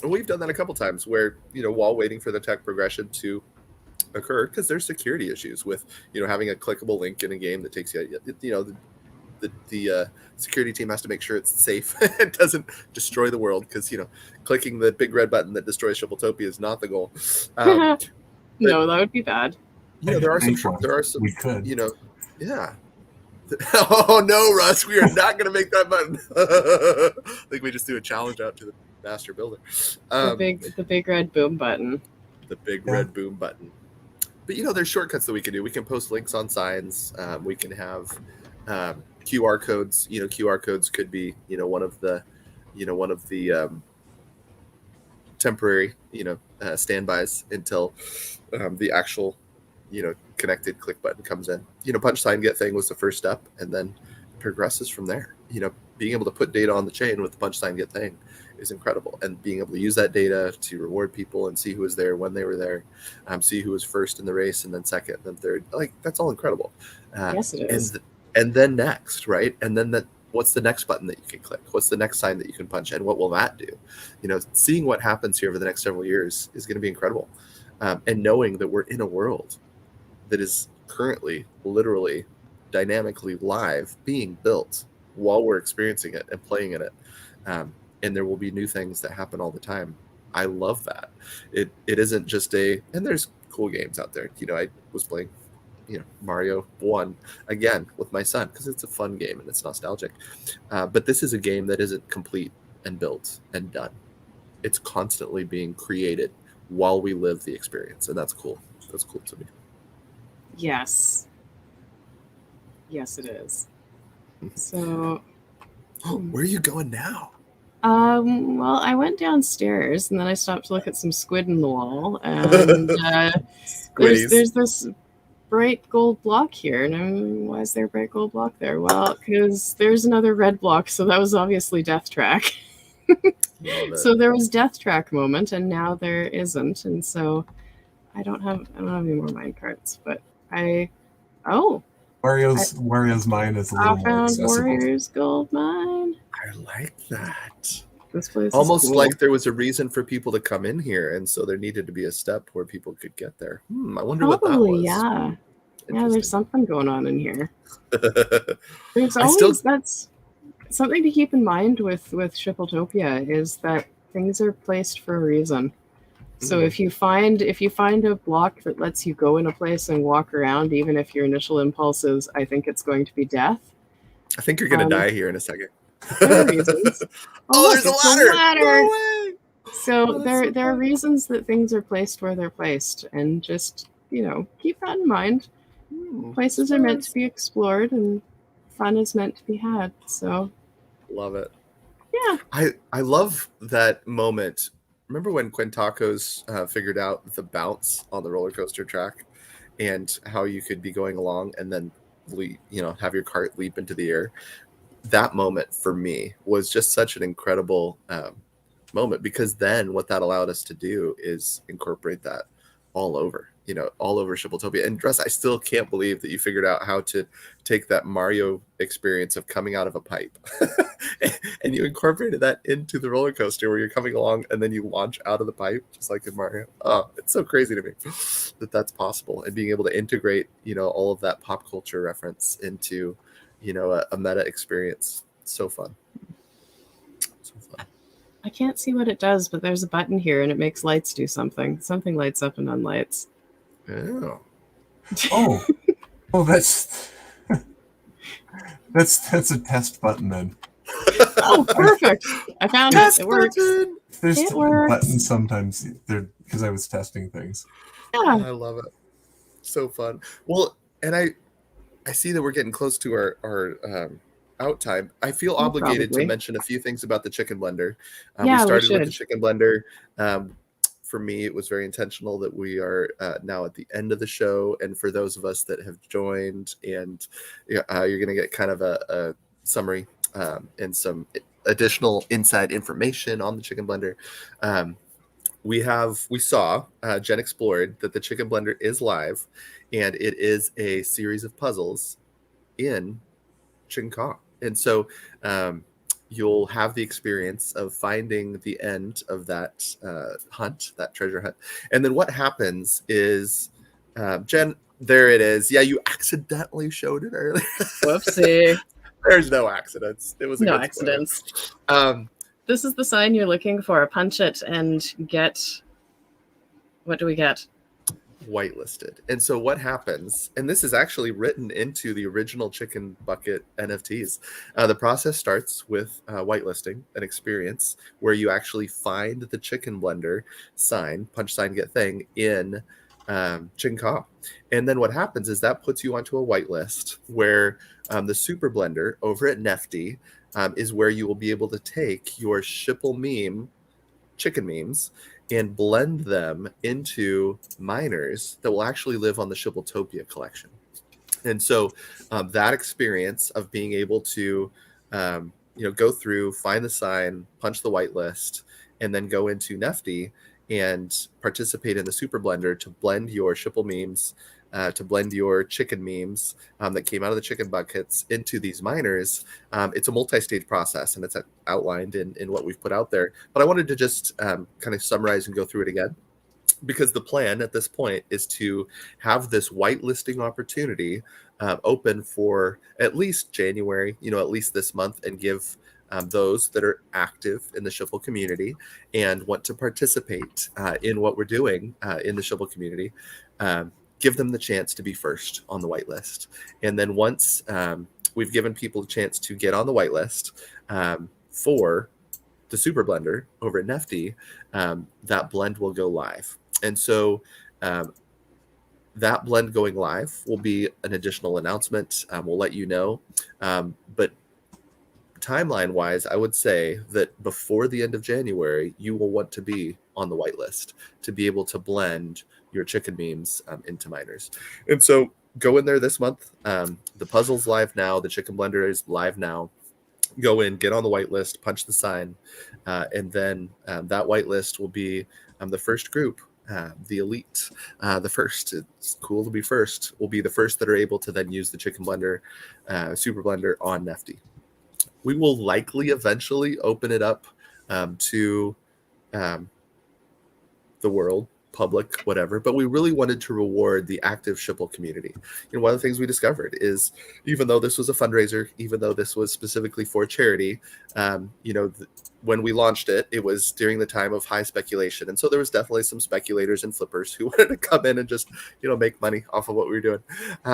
and we've done that a couple times where while waiting for the tech progression to occur, because there's security issues with having a clickable link in a game that takes you. The security team has to make sure it's safe and doesn't destroy the world, because clicking the big red button that destroys Shippletopia is not the goal. No, that would be bad. There are some. We could. Yeah. Oh no, Russ, we are not going to make that button. I think we just do a challenge out to the master builder. The big red boom button. The big red boom button. But there's shortcuts that we can do. We can post links on signs. We can have QR codes. QR codes could be one of the temporary standbys until the actual connected click button comes in. Punch sign get thing was the first step, and then progresses from there. Being able to put data on the chain with the punch sign get thing is incredible, and being able to use that data to reward people and see who was there when they were there, see who was first in the race and then second and then third. Like, that's all incredible. Yes, it is. And then next, right? And then what's the next button that you can click? What's the next sign that you can punch? And what will that do? Seeing what happens here over the next several years is going to be incredible. And knowing that we're in a world that is currently literally dynamically live being built while we're experiencing it and playing in it. And there will be new things that happen all the time. I love that. It isn't just and there's cool games out there. I was playing Mario 1 again with my son because it's a fun game and it's nostalgic. But this is a game that isn't complete and built and done. It's constantly being created while we live the experience, and that's cool. That's cool to me. Yes, it is. So, where are you going now? Well, I went downstairs and then I stopped to look at some squid in the wall, and there's this bright gold block here, and why is there a bright gold block there? Well, because there's another red block, so that was obviously Death Track. So there was Death Track moment, and now there isn't, and so I don't have any more mine carts, but Wario's mine is a little more accessible. Warrior's gold mine. I like that. This place almost is cool. like there was a reason for people to come in here, and so there needed to be a step where people could get there. I wonder what that was. Yeah, there's something going on in here. There's always that's something to keep in mind with Shippletopia is that things are placed for a reason. So if you find a block that lets you go in a place and walk around, even if your initial impulse is, I think it's going to be death. I think you're going to die here in a second. There are reasons. There's a ladder. No way. So there are reasons that things are placed where they're placed, and just keep that in mind. Places are meant to be explored, and fun is meant to be had. So love it. Yeah, I love that moment. Remember when Quintacos figured out the bounce on the roller coaster track, and how you could be going along and then have your cart leap into the air? That moment for me was just such an incredible moment, because then what that allowed us to do is incorporate that all over Shippletopia. And Dress, I still can't believe that you figured out how to take that Mario experience of coming out of a pipe and you incorporated that into the roller coaster where you're coming along and then you launch out of the pipe, just like in Mario. Oh, it's so crazy to me that that's possible, and being able to integrate, all of that pop culture reference into, a meta experience. So fun. I can't see what it does, but there's a button here and it makes lights do something. Something lights up and unlights. Oh, that's a test button then. Oh, perfect! I found it. It works. There's it works. buttons sometimes there because I was testing things. Yeah, I love it. So fun. Well, and I see that we're getting close to our out time. I feel obligated to mention a few things about the chicken blender. We started with the chicken blender. For me, it was very intentional that we are now at the end of the show, and for those of us that have joined, and you're going to get kind of a summary and some additional inside information on the chicken blender. We saw Jen explored that the chicken blender is live, and it is a series of puzzles in Chicken Kong. And so you'll have the experience of finding the end of that hunt, that treasure hunt. And then what happens is, Jen, there it is. Yeah, you accidentally showed it earlier. Whoopsie. There's no accidents. It was no accidents. This is the sign you're looking for. Punch it and get. What do we get? whitelisted. And so what happens, and this is actually written into the original Chicken Bucket NFTs, the process starts with whitelisting, an experience where you actually find the chicken blender sign, punch sign, get thing in Chicken Cobb. And then what happens is that puts you onto a whitelist where the Super Blender over at Nefty is where you will be able to take your Shipple meme, chicken memes, and blend them into miners that will actually live on the Shippletopia collection. And so that experience of being able to go through, find the sign, punch the whitelist, and then go into Nefty and participate in the Super Blender to blend your Shipple memes, to blend your chicken memes that came out of the chicken buckets into these miners. It's a multi-stage process, and it's outlined in what we've put out there. But I wanted to just kind of summarize and go through it again, because the plan at this point is to have this whitelisting opportunity open for at least January, at least this month, and give those that are active in the Shipple community and want to participate in what we're doing in the Shipple community, give them the chance to be first on the whitelist. And then once we've given people a chance to get on the whitelist for the Super Blender over at Nefty, that blend will go live. And so that blend going live will be an additional announcement. We'll let you know. But timeline wise, I would say that before the end of January, you will want to be on the whitelist to be able to blend your chicken memes into miners. And so go in there this month. The puzzle's live now. The chicken blender is live now. Go in, get on the whitelist, punch the sign, and then that whitelist will be the first group, the elite, the first. It's cool to be first. Will be the first that are able to then use the chicken blender, Super Blender on Nefty. We will likely eventually open it up to the world, public, whatever, but we really wanted to reward the active Shipple community. One of the things we discovered is, even though this was a fundraiser, even though this was specifically for charity, when we launched it, it was during the time of high speculation. And so there was definitely some speculators and flippers who wanted to come in and just, make money off of what we were doing,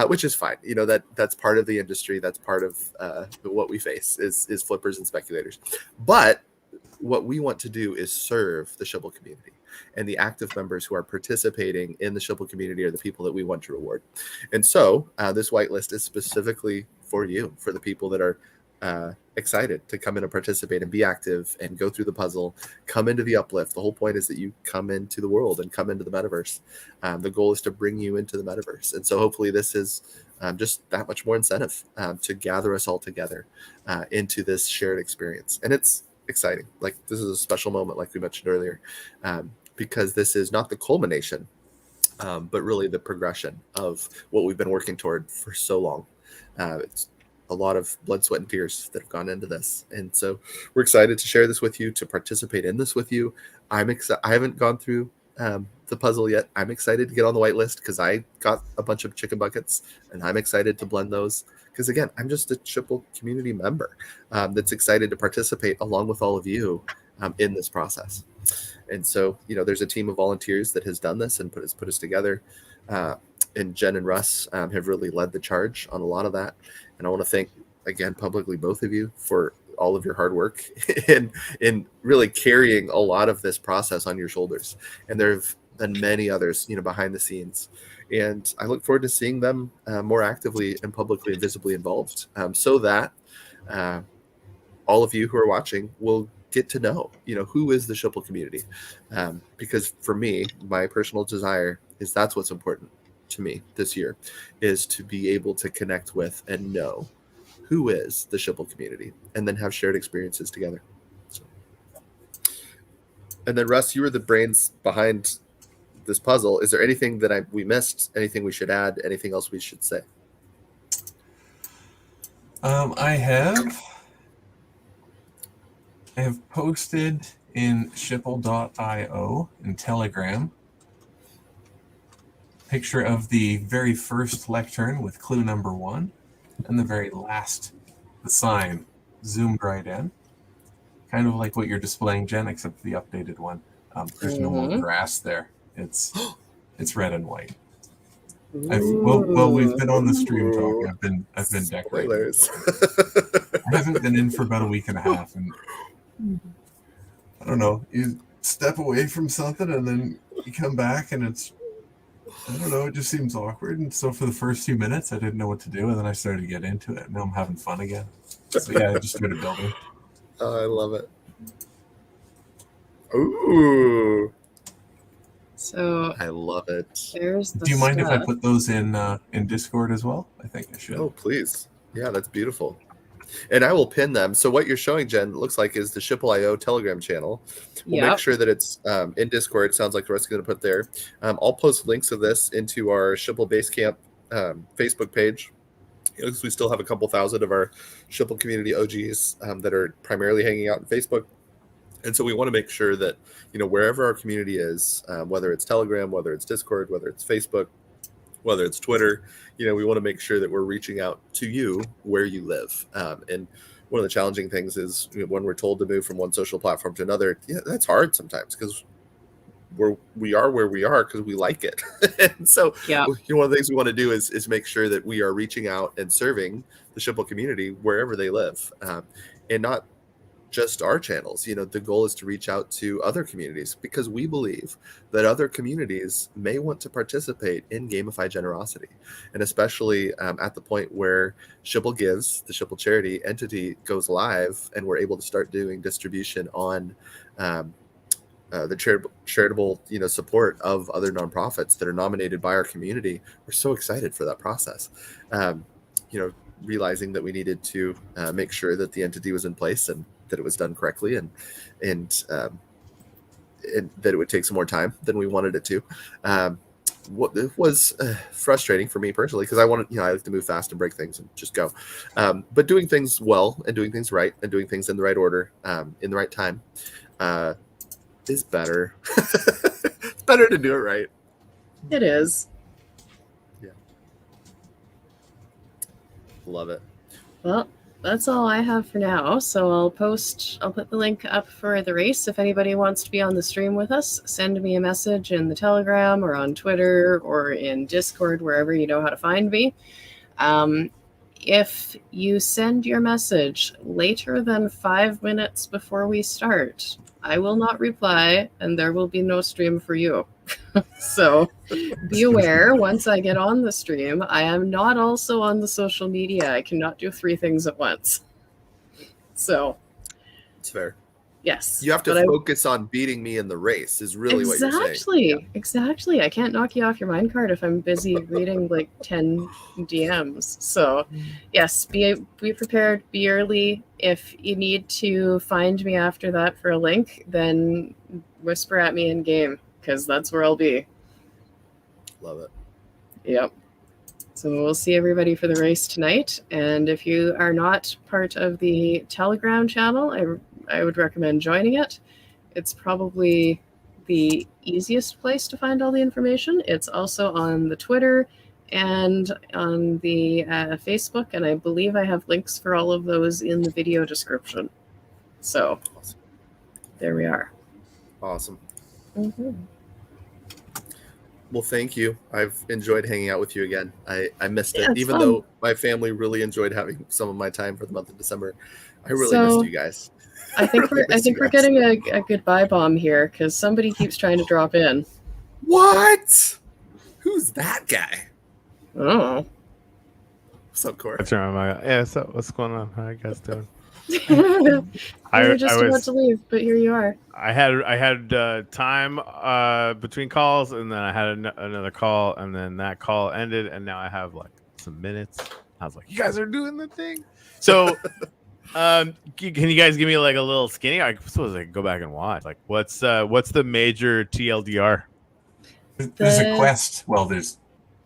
which is fine. That's part of the industry. That's part of what we face is flippers and speculators. But what we want to do is serve the Shipple community, and the active members who are participating in the Shipple community are the people that we want to reward. And so this whitelist is specifically for you, for the people that are excited to come in and participate and be active and go through the puzzle, come into the uplift. The whole point is that you come into the world and come into the metaverse. The goal is to bring you into the metaverse. And so hopefully this is just that much more incentive to gather us all together into this shared experience. And it's exciting. Like, this is a special moment, like we mentioned earlier, because this is not the culmination, but really the progression of what we've been working toward for so long. It's a lot of blood, sweat, and tears that have gone into this. And so we're excited to share this with you, to participate in this with you. I haven't gone through the puzzle yet. I'm excited to get on the whitelist because I got a bunch of chicken buckets, and I'm excited to blend those. Because again, I'm just a Shipple community member that's excited to participate along with all of you in this process. And so, there's a team of volunteers that has done this and put us together. And Jen and Russ have really led the charge on a lot of that. And I want to thank, again, publicly, both of you for all of your hard work in really carrying a lot of this process on your shoulders. And there have been many others, behind the scenes. And I look forward to seeing them more actively and publicly and visibly involved, so that all of you who are watching will get to know, who is the Shipple community. Because for me, my personal desire is that's what's important to me this year, is to be able to connect with and know who is the Shipple community, and then have shared experiences together. So. And then Russ, you were the brains behind this puzzle. Is there anything that we missed? Anything we should add? Anything else we should say? I have posted in Shipple.io in Telegram picture of the very first lectern with clue number 1, and the very last, the sign zoomed right in, kind of like what you're displaying, Jen, except the updated one. There's no more grass there. It's red and white. Well, we've been on the stream talking. Ooh. I've been decorating. Spoilers. I haven't been in for about a week and a half, and I don't know. You step away from something, and then you come back, and it's, I don't know. It just seems awkward. And so for the first few minutes, I didn't know what to do, and then I started to get into it. And now I'm having fun again. So yeah, I just started building. Oh, I love it. Ooh, So I love it. there's the Do you mind if I stuff. put those in Discord as well? I think I should. Oh, please. Yeah, that's beautiful. And I will pin them. So what you're showing, Jen, looks like is the Shipple.io Telegram channel. We'll make sure that it's in Discord. It sounds like the rest is going to put there. I'll post links of this into our Shipple Basecamp Facebook page. Because we still have a couple thousand of our Shipple community OGs that are primarily hanging out on Facebook. And so we want to make sure that, wherever our community is, whether it's Telegram, whether it's Discord, whether it's Facebook, whether it's Twitter, we want to make sure that we're reaching out to you where you live. And one of the challenging things is when we're told to move from one social platform to another, that's hard sometimes because we are where we are because we like it. And so one of the things we want to do is make sure that we are reaching out and serving the Shipple community wherever they live, and not just our channels. The goal is to reach out to other communities because we believe that other communities may want to participate in gamified generosity, and especially at the point where Shipple Gives, the Shipple charity entity, goes live and we're able to start doing distribution on the charitable support of other nonprofits that are nominated by our community. We're so excited for that process. Realizing that we needed to make sure that the entity was in place and that it was done correctly, and that it would take some more time than we wanted it to. What it was frustrating for me personally because I wanted, I like to move fast and break things and just go. But doing things well and doing things right and doing things in the right order, in the right time, is better. It's better to do it right. It is. Yeah. Love it. Well, that's all I have for now. So I'll put the link up for the race. If anybody wants to be on the stream with us, send me a message in the Telegram or on Twitter or in Discord, wherever you know how to find me. If you send your message later than 5 minutes before we start, I will not reply and there will be no stream for you. So be aware, once I get on the stream, I am not also on the social media. I cannot do 3 things at once. So it's fair. Yes. You have to focus on beating me in the race is really what you're saying. Exactly. I can't knock you off your minecart if I'm busy reading like 10 DMs. So yes, be prepared, be early. If you need to find me after that for a link, then whisper at me in game because that's where I'll be. Love it. Yep. So we'll see everybody for the race tonight. And if you are not part of the Telegram channel, I would recommend joining it. It's probably the easiest place to find all the information. It's also on the Twitter and on the Facebook, and I believe I have links for all of those in the video description. So awesome. There we are. Awesome. Mm-hmm. Well, thank you. I've enjoyed hanging out with you again. I missed it, even though my family really enjoyed having some of my time for the month of December. I really missed you guys. I think we're getting a goodbye bomb here because somebody keeps trying to drop in. What? Who's that guy? Oh. What's up, Corey? Yeah, so what's going on? How are you guys doing? I was just about to leave, but here you are. I had time between calls, and then I had another call, and then that call ended, and now I have like some minutes. I was like, you guys are doing the thing. So can you guys give me like a little skinny? I suppose I can go back and watch. Like, what's the major TLDR? There's a quest. Well, there's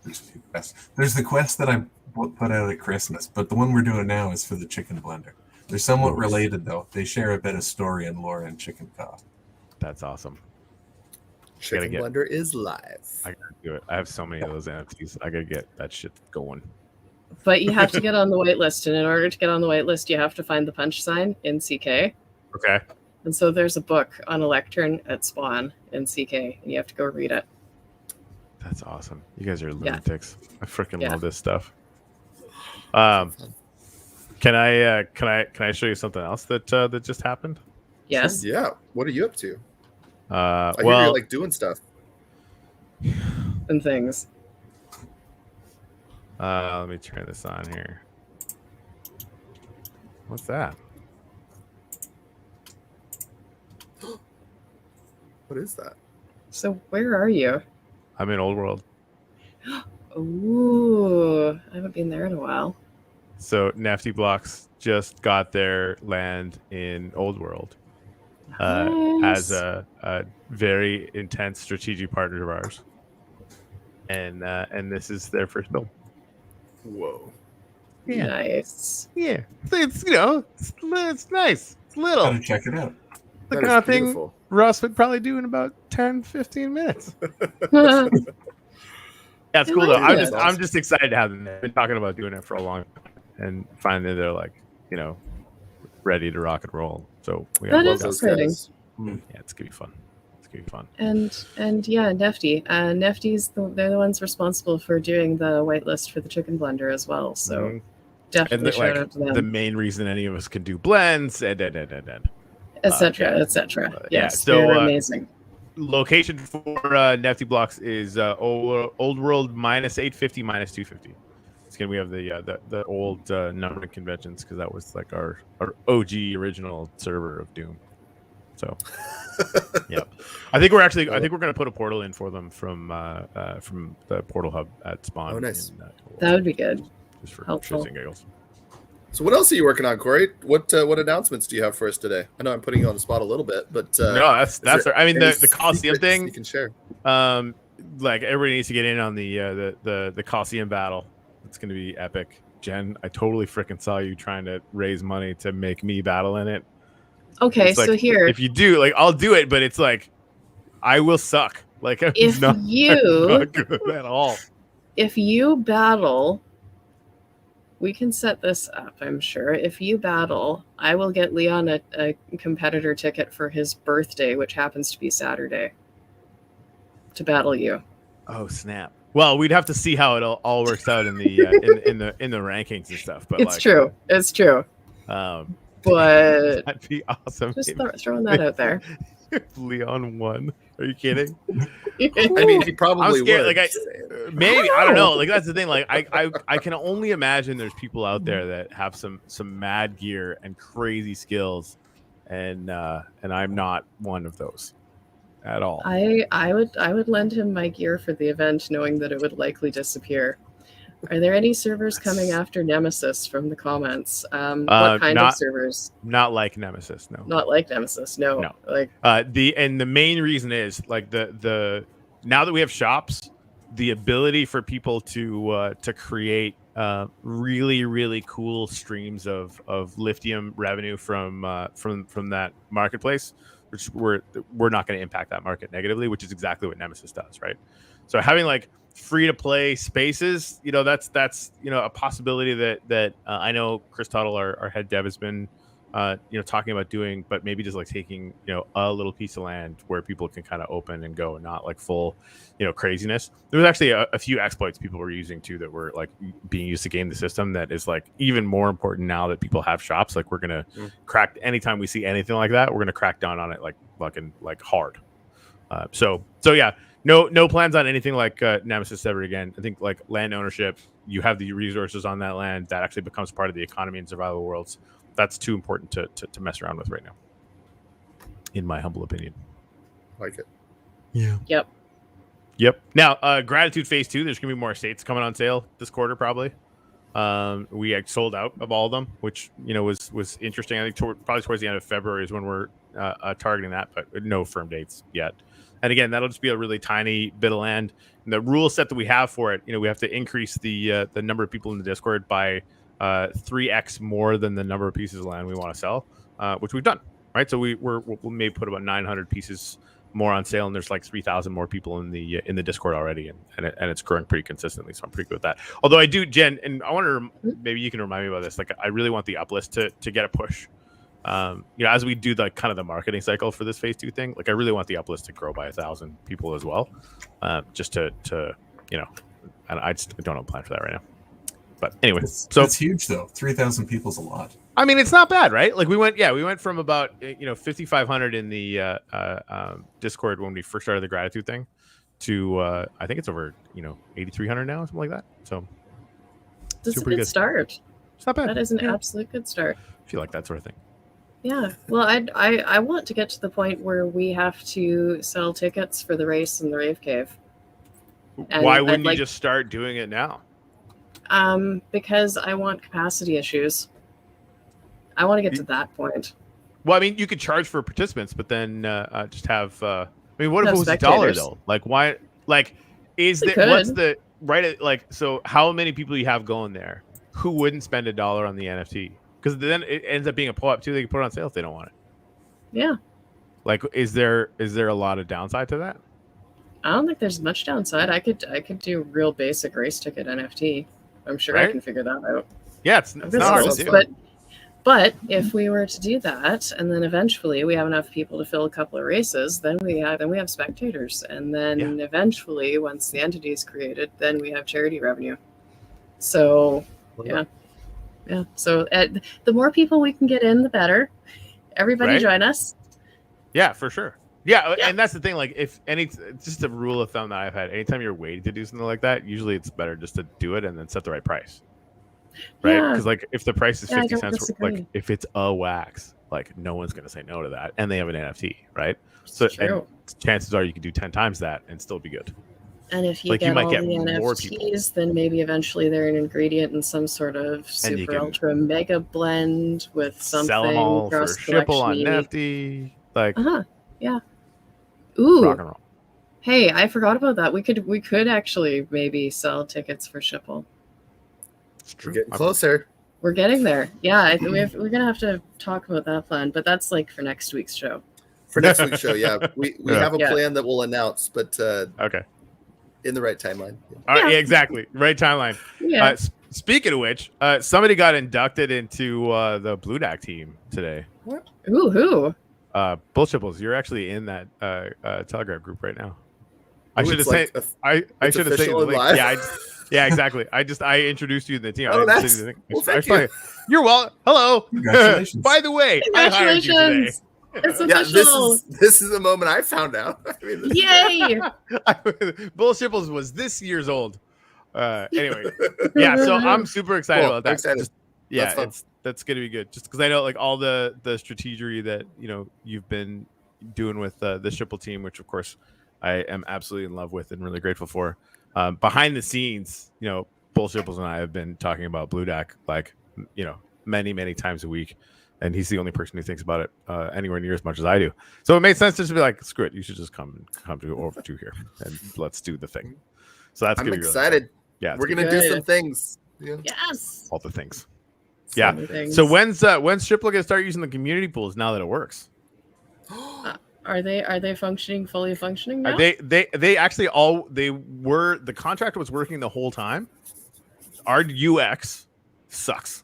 2 quests. There's the quest that I put out at Christmas, but the one we're doing now is for the chicken blender. They're somewhat related, though. They share a bit of story and lore in Chicken Cough. That's awesome. Chicken Blender is live. I gotta do it. I have so many of those NFTs. I gotta get that shit going. But you have to get on the wait list, and in order to get on the wait list, you have to find the punch sign in CK. Okay. And so there's a book on a lectern at Spawn in CK, and you have to go read it. That's awesome. You guys are lunatics. I freaking Yeah. love this stuff. Can I show you something else that just happened? Yes. Yeah. What are you up to? I hear Well, you're like doing stuff. And things. let me turn this on here. What's that? What is that? So where are you? I'm in Old World. Ooh, I haven't been there in a while. So Nefty Blocks just got their land in Old World as a very intense strategic partner of ours, and this is their first build. Whoa. Yeah. Nice. Yeah, it's it's nice. It's little. Gotta check it out. The That kind is of thing beautiful. Russ would probably do in about 10-15 minutes. I Yeah, it's cool like though. I'm that. just I'm just excited to have them there. I've been talking about doing it for a long time, and finally they're like, ready to rock and roll. So we That got is Those exciting. guys. yeah, it's gonna be fun. It's gonna be fun. And yeah, Nefty. Nefty's they're the ones responsible for doing the whitelist for the chicken blender as well. So Mhm. definitely And shout out to the them, main reason any of us can do blends and etc. yeah. etc. Yeah, Yes, so, they're amazing. location for Nefty Blocks is Old World -850 -250. It's gonna we have the old numbering conventions because that was like our OG original server of Doom. So yep. I think we're gonna put a portal in for them from the portal hub at spawn. Oh, nice. That would be good. just for helpful. shits and giggles. So what else are you working on, Corey? What announcements do you have for us today? I know I'm putting you on the spot a little bit, but No, that's there I mean any the Coliseum secrets thing. you can share. Like everybody needs to get in on the Coliseum battle. It's gonna be epic. Jen, I totally freaking saw you trying to raise money to make me battle in it. Okay, It's like, so here, if you do, like, I'll do it, but it's like I will suck. Like I'm if not you good at all. if you battle, we can set this up, I'm sure. If you battle, I will get Leon a competitor ticket for his birthday, which happens to be Saturday, to battle you. Oh snap! Well, we'd have to see how it all works out in the in the rankings and stuff. But It's true. It's true. But that'd be awesome. Just throwing that out there. If Leon won. Are you kidding? I mean, he probably I'm scared. would. Like maybe I don't know. Like that's the thing. Like I can only imagine there's people out there that have some mad gear and crazy skills, and I'm not one of those at all. I would lend him my gear for the event, knowing that it would likely disappear. Are there any servers coming after Nemesis from the comments? What kind of servers? Not like Nemesis, no. Not like Nemesis, no. No. Like the main reason is like the now that we have shops, the ability for people to create really cool streams of lithium revenue from that marketplace, which we're not going to impact that market negatively, which is exactly what Nemesis does, right? So having like free to play spaces, that's a possibility that I know Chris Tuttle, our head dev, has been talking about doing, but maybe just like taking a little piece of land where people can kind of open and go, and not like full craziness. There was actually a few exploits people were using too that were like being used to game the system, that is like even more important now that people have shops. Like we're gonna crack anytime we see anything like that, we're gonna crack down on it like fucking like hard. So yeah. No plans on anything like Nemesis ever again. I think like land ownership, you have the resources on that land, that actually becomes part of the economy in survival worlds. That's too important to mess around with right now, in my humble opinion. Like it. Yeah. Yep. Now, Gratitude Phase 2, there's going to be more estates coming on sale this quarter probably. We sold out of all of them, which was interesting. I think probably towards the end of February is when we're targeting that, but no firm dates yet. And again, that'll just be a really tiny bit of land. And the rule set that we have for it, we have to increase the number of people in the Discord by 3x more than the number of pieces of land we want to sell, which we've done, right? So we'll maybe put about 900 pieces more on sale, and there's like 3,000 more people in the Discord already, and it's growing pretty consistently. So I'm pretty good with that. Although I do, Jen, and I wonder maybe you can remind me about this. Like I really want the uplist to get a push. as we do the kind of the marketing cycle for this phase 2 thing, like I really want the uplist to grow by 1,000 people as well, just to I just don't have a plan for that right now. But anyway, so it's huge though. 3,000 people is a lot. I mean, it's not bad, right? Like we went from about 5,500 in the Discord when we first started the gratitude thing to I think it's over 8,300 now, something like that. So that's a good start. It's not bad. That is an absolute good start. I feel like that sort of thing. Yeah. Well, I want to get to the point where we have to sell tickets for the race in the Rave Cave. And why wouldn't you just start doing it now? Because I want capacity issues. I want to get to that point. Well, I mean, you could charge for participants, but then just have. I mean, what if it was spectators. $1 though? Like, why? Like, is that what's the right? Like, so how many people you have going there who wouldn't spend $1 on the NFT? Because then it ends up being a pull-up too. They can put it on sale if they don't want it. Yeah. Like, is there a lot of downside to that? I don't think there's much downside. I could do real basic race ticket NFT. I'm sure Right? I can figure that out. Yeah, it's not hard to do. But if we were to do that, and then eventually we have enough people to fill a couple of races, then we have spectators, and then eventually, once the entity is created, then we have charity revenue. So yeah. So the more people we can get in, the better. Everybody join us. Yeah, for sure. Yeah, and that's the thing. Like, it's just a rule of thumb that I've had. Anytime you're waiting to do something like that, usually it's better just to do it and then set the right price. Right? Because like if the price is 50 cents, like if it's a wax, like no one's gonna say no to that, and they have an NFT, right? So and chances are you can do 10 times that and still be good. And if you get all the NFTs, then maybe eventually they're an ingredient in some sort of super ultra mega blend with something. Sell them all for Shipple on Nifty. Like yeah. Ooh. Rock and roll. Hey, I forgot about that. We could actually maybe sell tickets for Shipple. It's true. We're getting closer. We're getting there. Yeah, we're gonna have to talk about that plan, but that's like for next week's show. For next week's show, yeah. We have a plan that we'll announce, but okay. In the right timeline. All right, exactly. Right timeline. Yeah. Speaking of which, somebody got inducted into the Blue Dack team today. What? Ooh, who? Bullshipples, you're actually in that Telegram group right now. I should have said. I should have said. Yeah, exactly. I introduced you to the team. Oh, thank you. You're welcome. Hello. Congratulations. By the way, I hired you today. It's official. This is the moment I found out. I mean, yay! Bullshipples was this year's old. Anyway, yeah. So I'm super excited about that. Excited. That's gonna be good. Just because I know like all the strategery that you've been doing with the Shipple team, which of course I am absolutely in love with and really grateful for. Behind the scenes, Bullshipples and I have been talking about Blue Dack like many times a week. And he's the only person who thinks about it anywhere near as much as I do. So it made sense just to be like, screw it, you should just come to over to here and let's do the thing. So that's. I'm excited. Really yeah, we're gonna do some things. Yeah. Yes, all the things. So when's Shipple gonna start using the community pools now that it works? Are they fully functioning now? They actually were. The contract was working the whole time. Our UX sucks.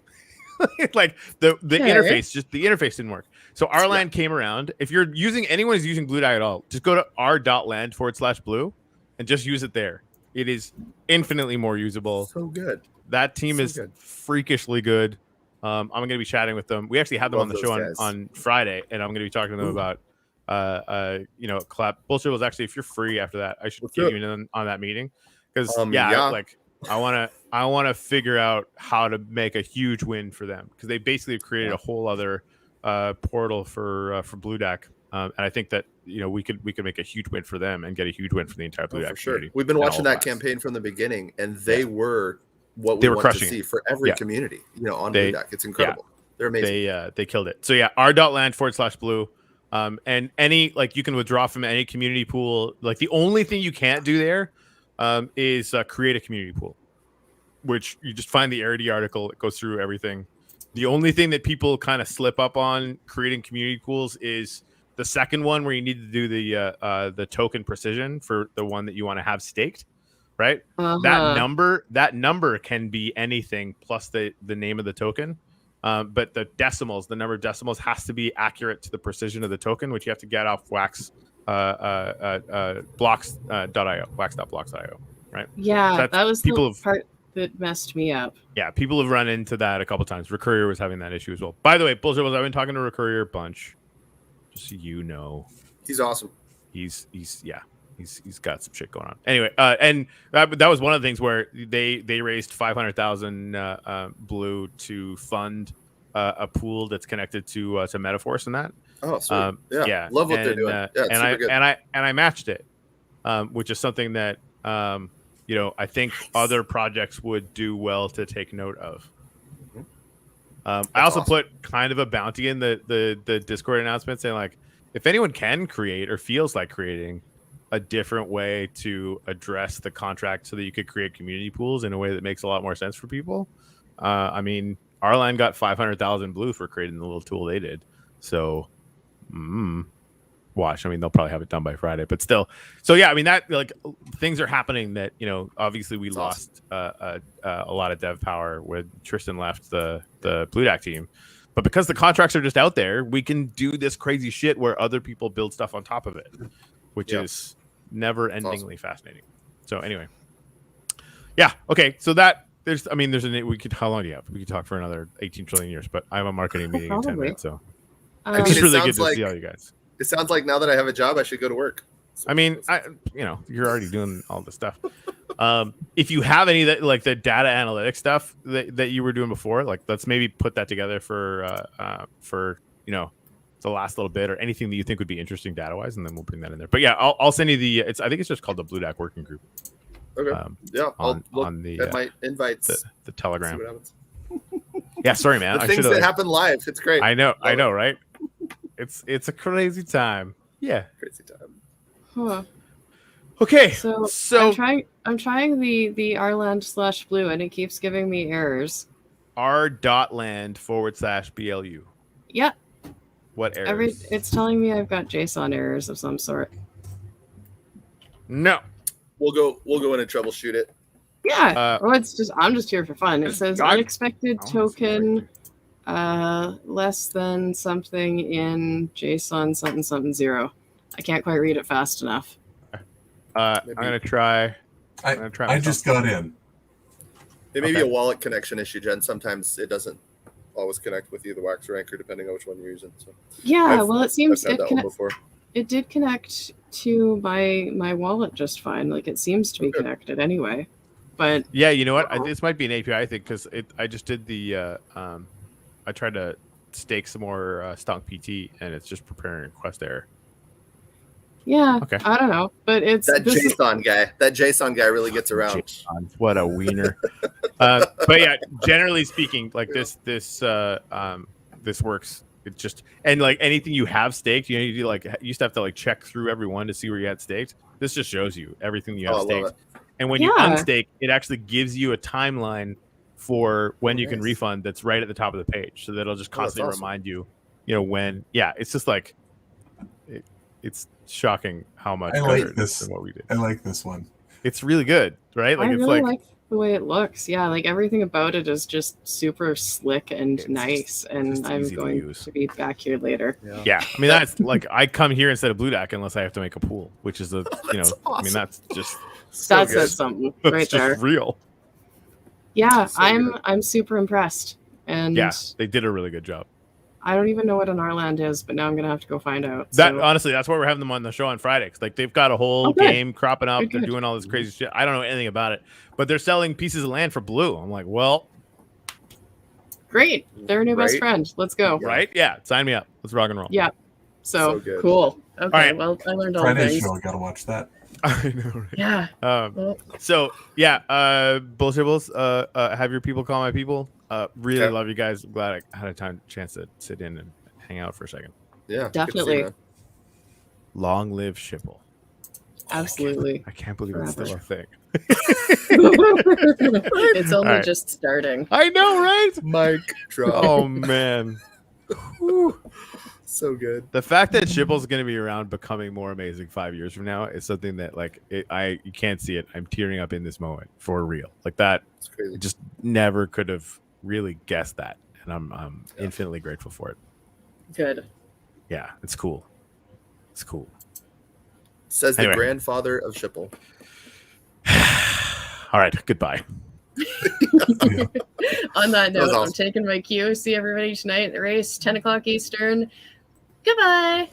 Like the interface, just the interface didn't work. So our land came around. If anyone is using Blue Dack at all, just go to r.land/blue and just use it there. It is infinitely more usable. So good. That team is freakishly good. I'm going to be chatting with them. We actually had them on the show on Friday, and I'm going to be talking to them about collab. Bullshit was actually, if you're free after that, I should get you in on that meeting because I want to figure out how to make a huge win for them because they basically created a whole other portal for Blue Dack, and I think that we could make a huge win for them and get a huge win for the entire Blue Dack community. We've been watching that campaign from the beginning, and they were what we want to see for every community. On Blue Dack, it's incredible. They're amazing. They killed it. So r.land/blue. And any you can withdraw from any community pool. Like the only thing you can't do there is create a community pool, which you just find the Arity article. It goes through everything. The only thing that people kind of slip up on creating community pools is the second one where you need to do the token precision for the one that you want to have staked, right? That number can be anything plus the name of the token. But the decimals, the number of decimals, has to be accurate to the precision of the token, which you have to get off wax blocks.io, wax.blocks.io, right? Yeah, That's that was people the have part that messed me up. yeah, people have run into that a couple times. Recurrier was having that issue as well. By the way, bullshit was I've been talking to Recurrier a bunch, just so you know. He's awesome. He's got some shit going on. Anyway, and that was one of the things where they raised 500,000 blue to fund a pool that's connected to Metaforce and that. Oh, sweet. Yeah, love what they're doing. Yeah, it's super good. And I matched it, which is something that I think other projects would do well to take note of. I also put kind of a bounty in the Discord announcement saying, like, if anyone can create or feels like creating a different way to address the contract so that you could create community pools in a way that makes a lot more sense for people. I mean, Arlan got 500,000 blue for creating the little tool they did. So watch. I mean, they'll probably have it done by Friday, but still. So yeah, I mean, that like things are happening that, obviously we lost a lot of dev power when Tristan left the Blue Dack team. But because the contracts are just out there, we can do this crazy shit where other people build stuff on top of it, which is never-endingly fascinating. So anyway, yeah, okay. So that how long do you have? We could talk for another 18 trillion years, but I have a marketing meeting in 10 minutes, so it's just really good to see all you guys. It sounds like now that I have a job, I should go to work. So I mean, you're already doing all this stuff. If you have any that like the data analytics stuff that you were doing before, like let's maybe put that together for the last little bit or anything that you think would be interesting data wise, and then we'll bring that in there. But yeah, I'll send you I think it's just called the Blue Dack Working Group. Okay. I'll look at my invites. The Telegram. Yeah, sorry, man. The things that happen live. It's great. I know, right? It's a crazy time. Yeah, crazy time. Huh. Okay, so I'm trying the rland/blue and it keeps giving me errors. r.land/BLU. Yeah. What errors? It's telling me I've got JSON errors of some sort. No. We'll go in and troubleshoot it. Yeah. I'm just here for fun. It says unexpected token less than something in JSON something 0. I can't quite read it fast enough. I'm gonna try. I just got in. It may be a wallet connection issue, Jen. Sometimes it doesn't always connect with either Wax or Anchor, depending on which one you're using. So yeah, it seems it did connect to my wallet just fine. Like it seems to be connected anyway. But yeah, you know what? This might be an API thing because I just did the I tried to stake some more Stonk PT and it's just preparing a request error. Yeah, okay. I don't know, but it's that JSON guy. That JSON guy really gets around. JSON, what a wiener! But yeah, generally speaking, like this works. It just and like anything you have staked, you used to have to like check through every one to see where you had staked. This just shows you everything you have staked, and when you unstake, it actually gives you a timeline for when you can refund. That's right at the top of the page, so that it'll just constantly remind you, when. Yeah, it's just like it's shocking how much better than what we did. I like this one. It's really good, right? Like I it's really like the way it looks. Yeah, like everything about it is just super slick and nice, and I'm going to be back here later. Yeah, I mean that's like I come here instead of Blue Dack unless I have to make a pool, which is awesome. I mean that's just says something right that's there. Just real. Yeah, I'm super impressed, and yeah, they did a really good job. I don't even know what an Rland is, but now I'm gonna have to go find out. Honestly, that's why we're having them on the show on Friday. Like they've got a whole game cropping up. They're doing all this crazy shit. I don't know anything about it, but they're selling pieces of land for blue. I'm like, well, great. They're a new best friend. Let's go. Right? Yeah. Sign me up. Let's rock and roll. Yeah. So cool. Okay. Right. Well, I learned all Friday's things. show. I gotta watch that. I know. Right? Yeah. So yeah. Bullshipples. Have your people call my people. Really love you guys. I'm glad I had a chance to sit in and hang out for a second. Yeah, definitely. Long live Shipple. Absolutely. I can't believe it's still a thing. It's only just starting. I know, right? Mic drop. Oh man. So good. The fact that Shipple's going to be around becoming more amazing 5 years from now is something that you can't see it. I'm tearing up in this moment for real. Like that. It's crazy. I just never could have really guessed that. and I'm infinitely grateful for it. Good. Yeah, it's cool. It's cool. Says Anyway. the grandfather of Shipple. All right, goodbye. On that That was note, I'm awesome. taking my cue. See everybody tonight at the race, 10 o'clock Eastern. Goodbye.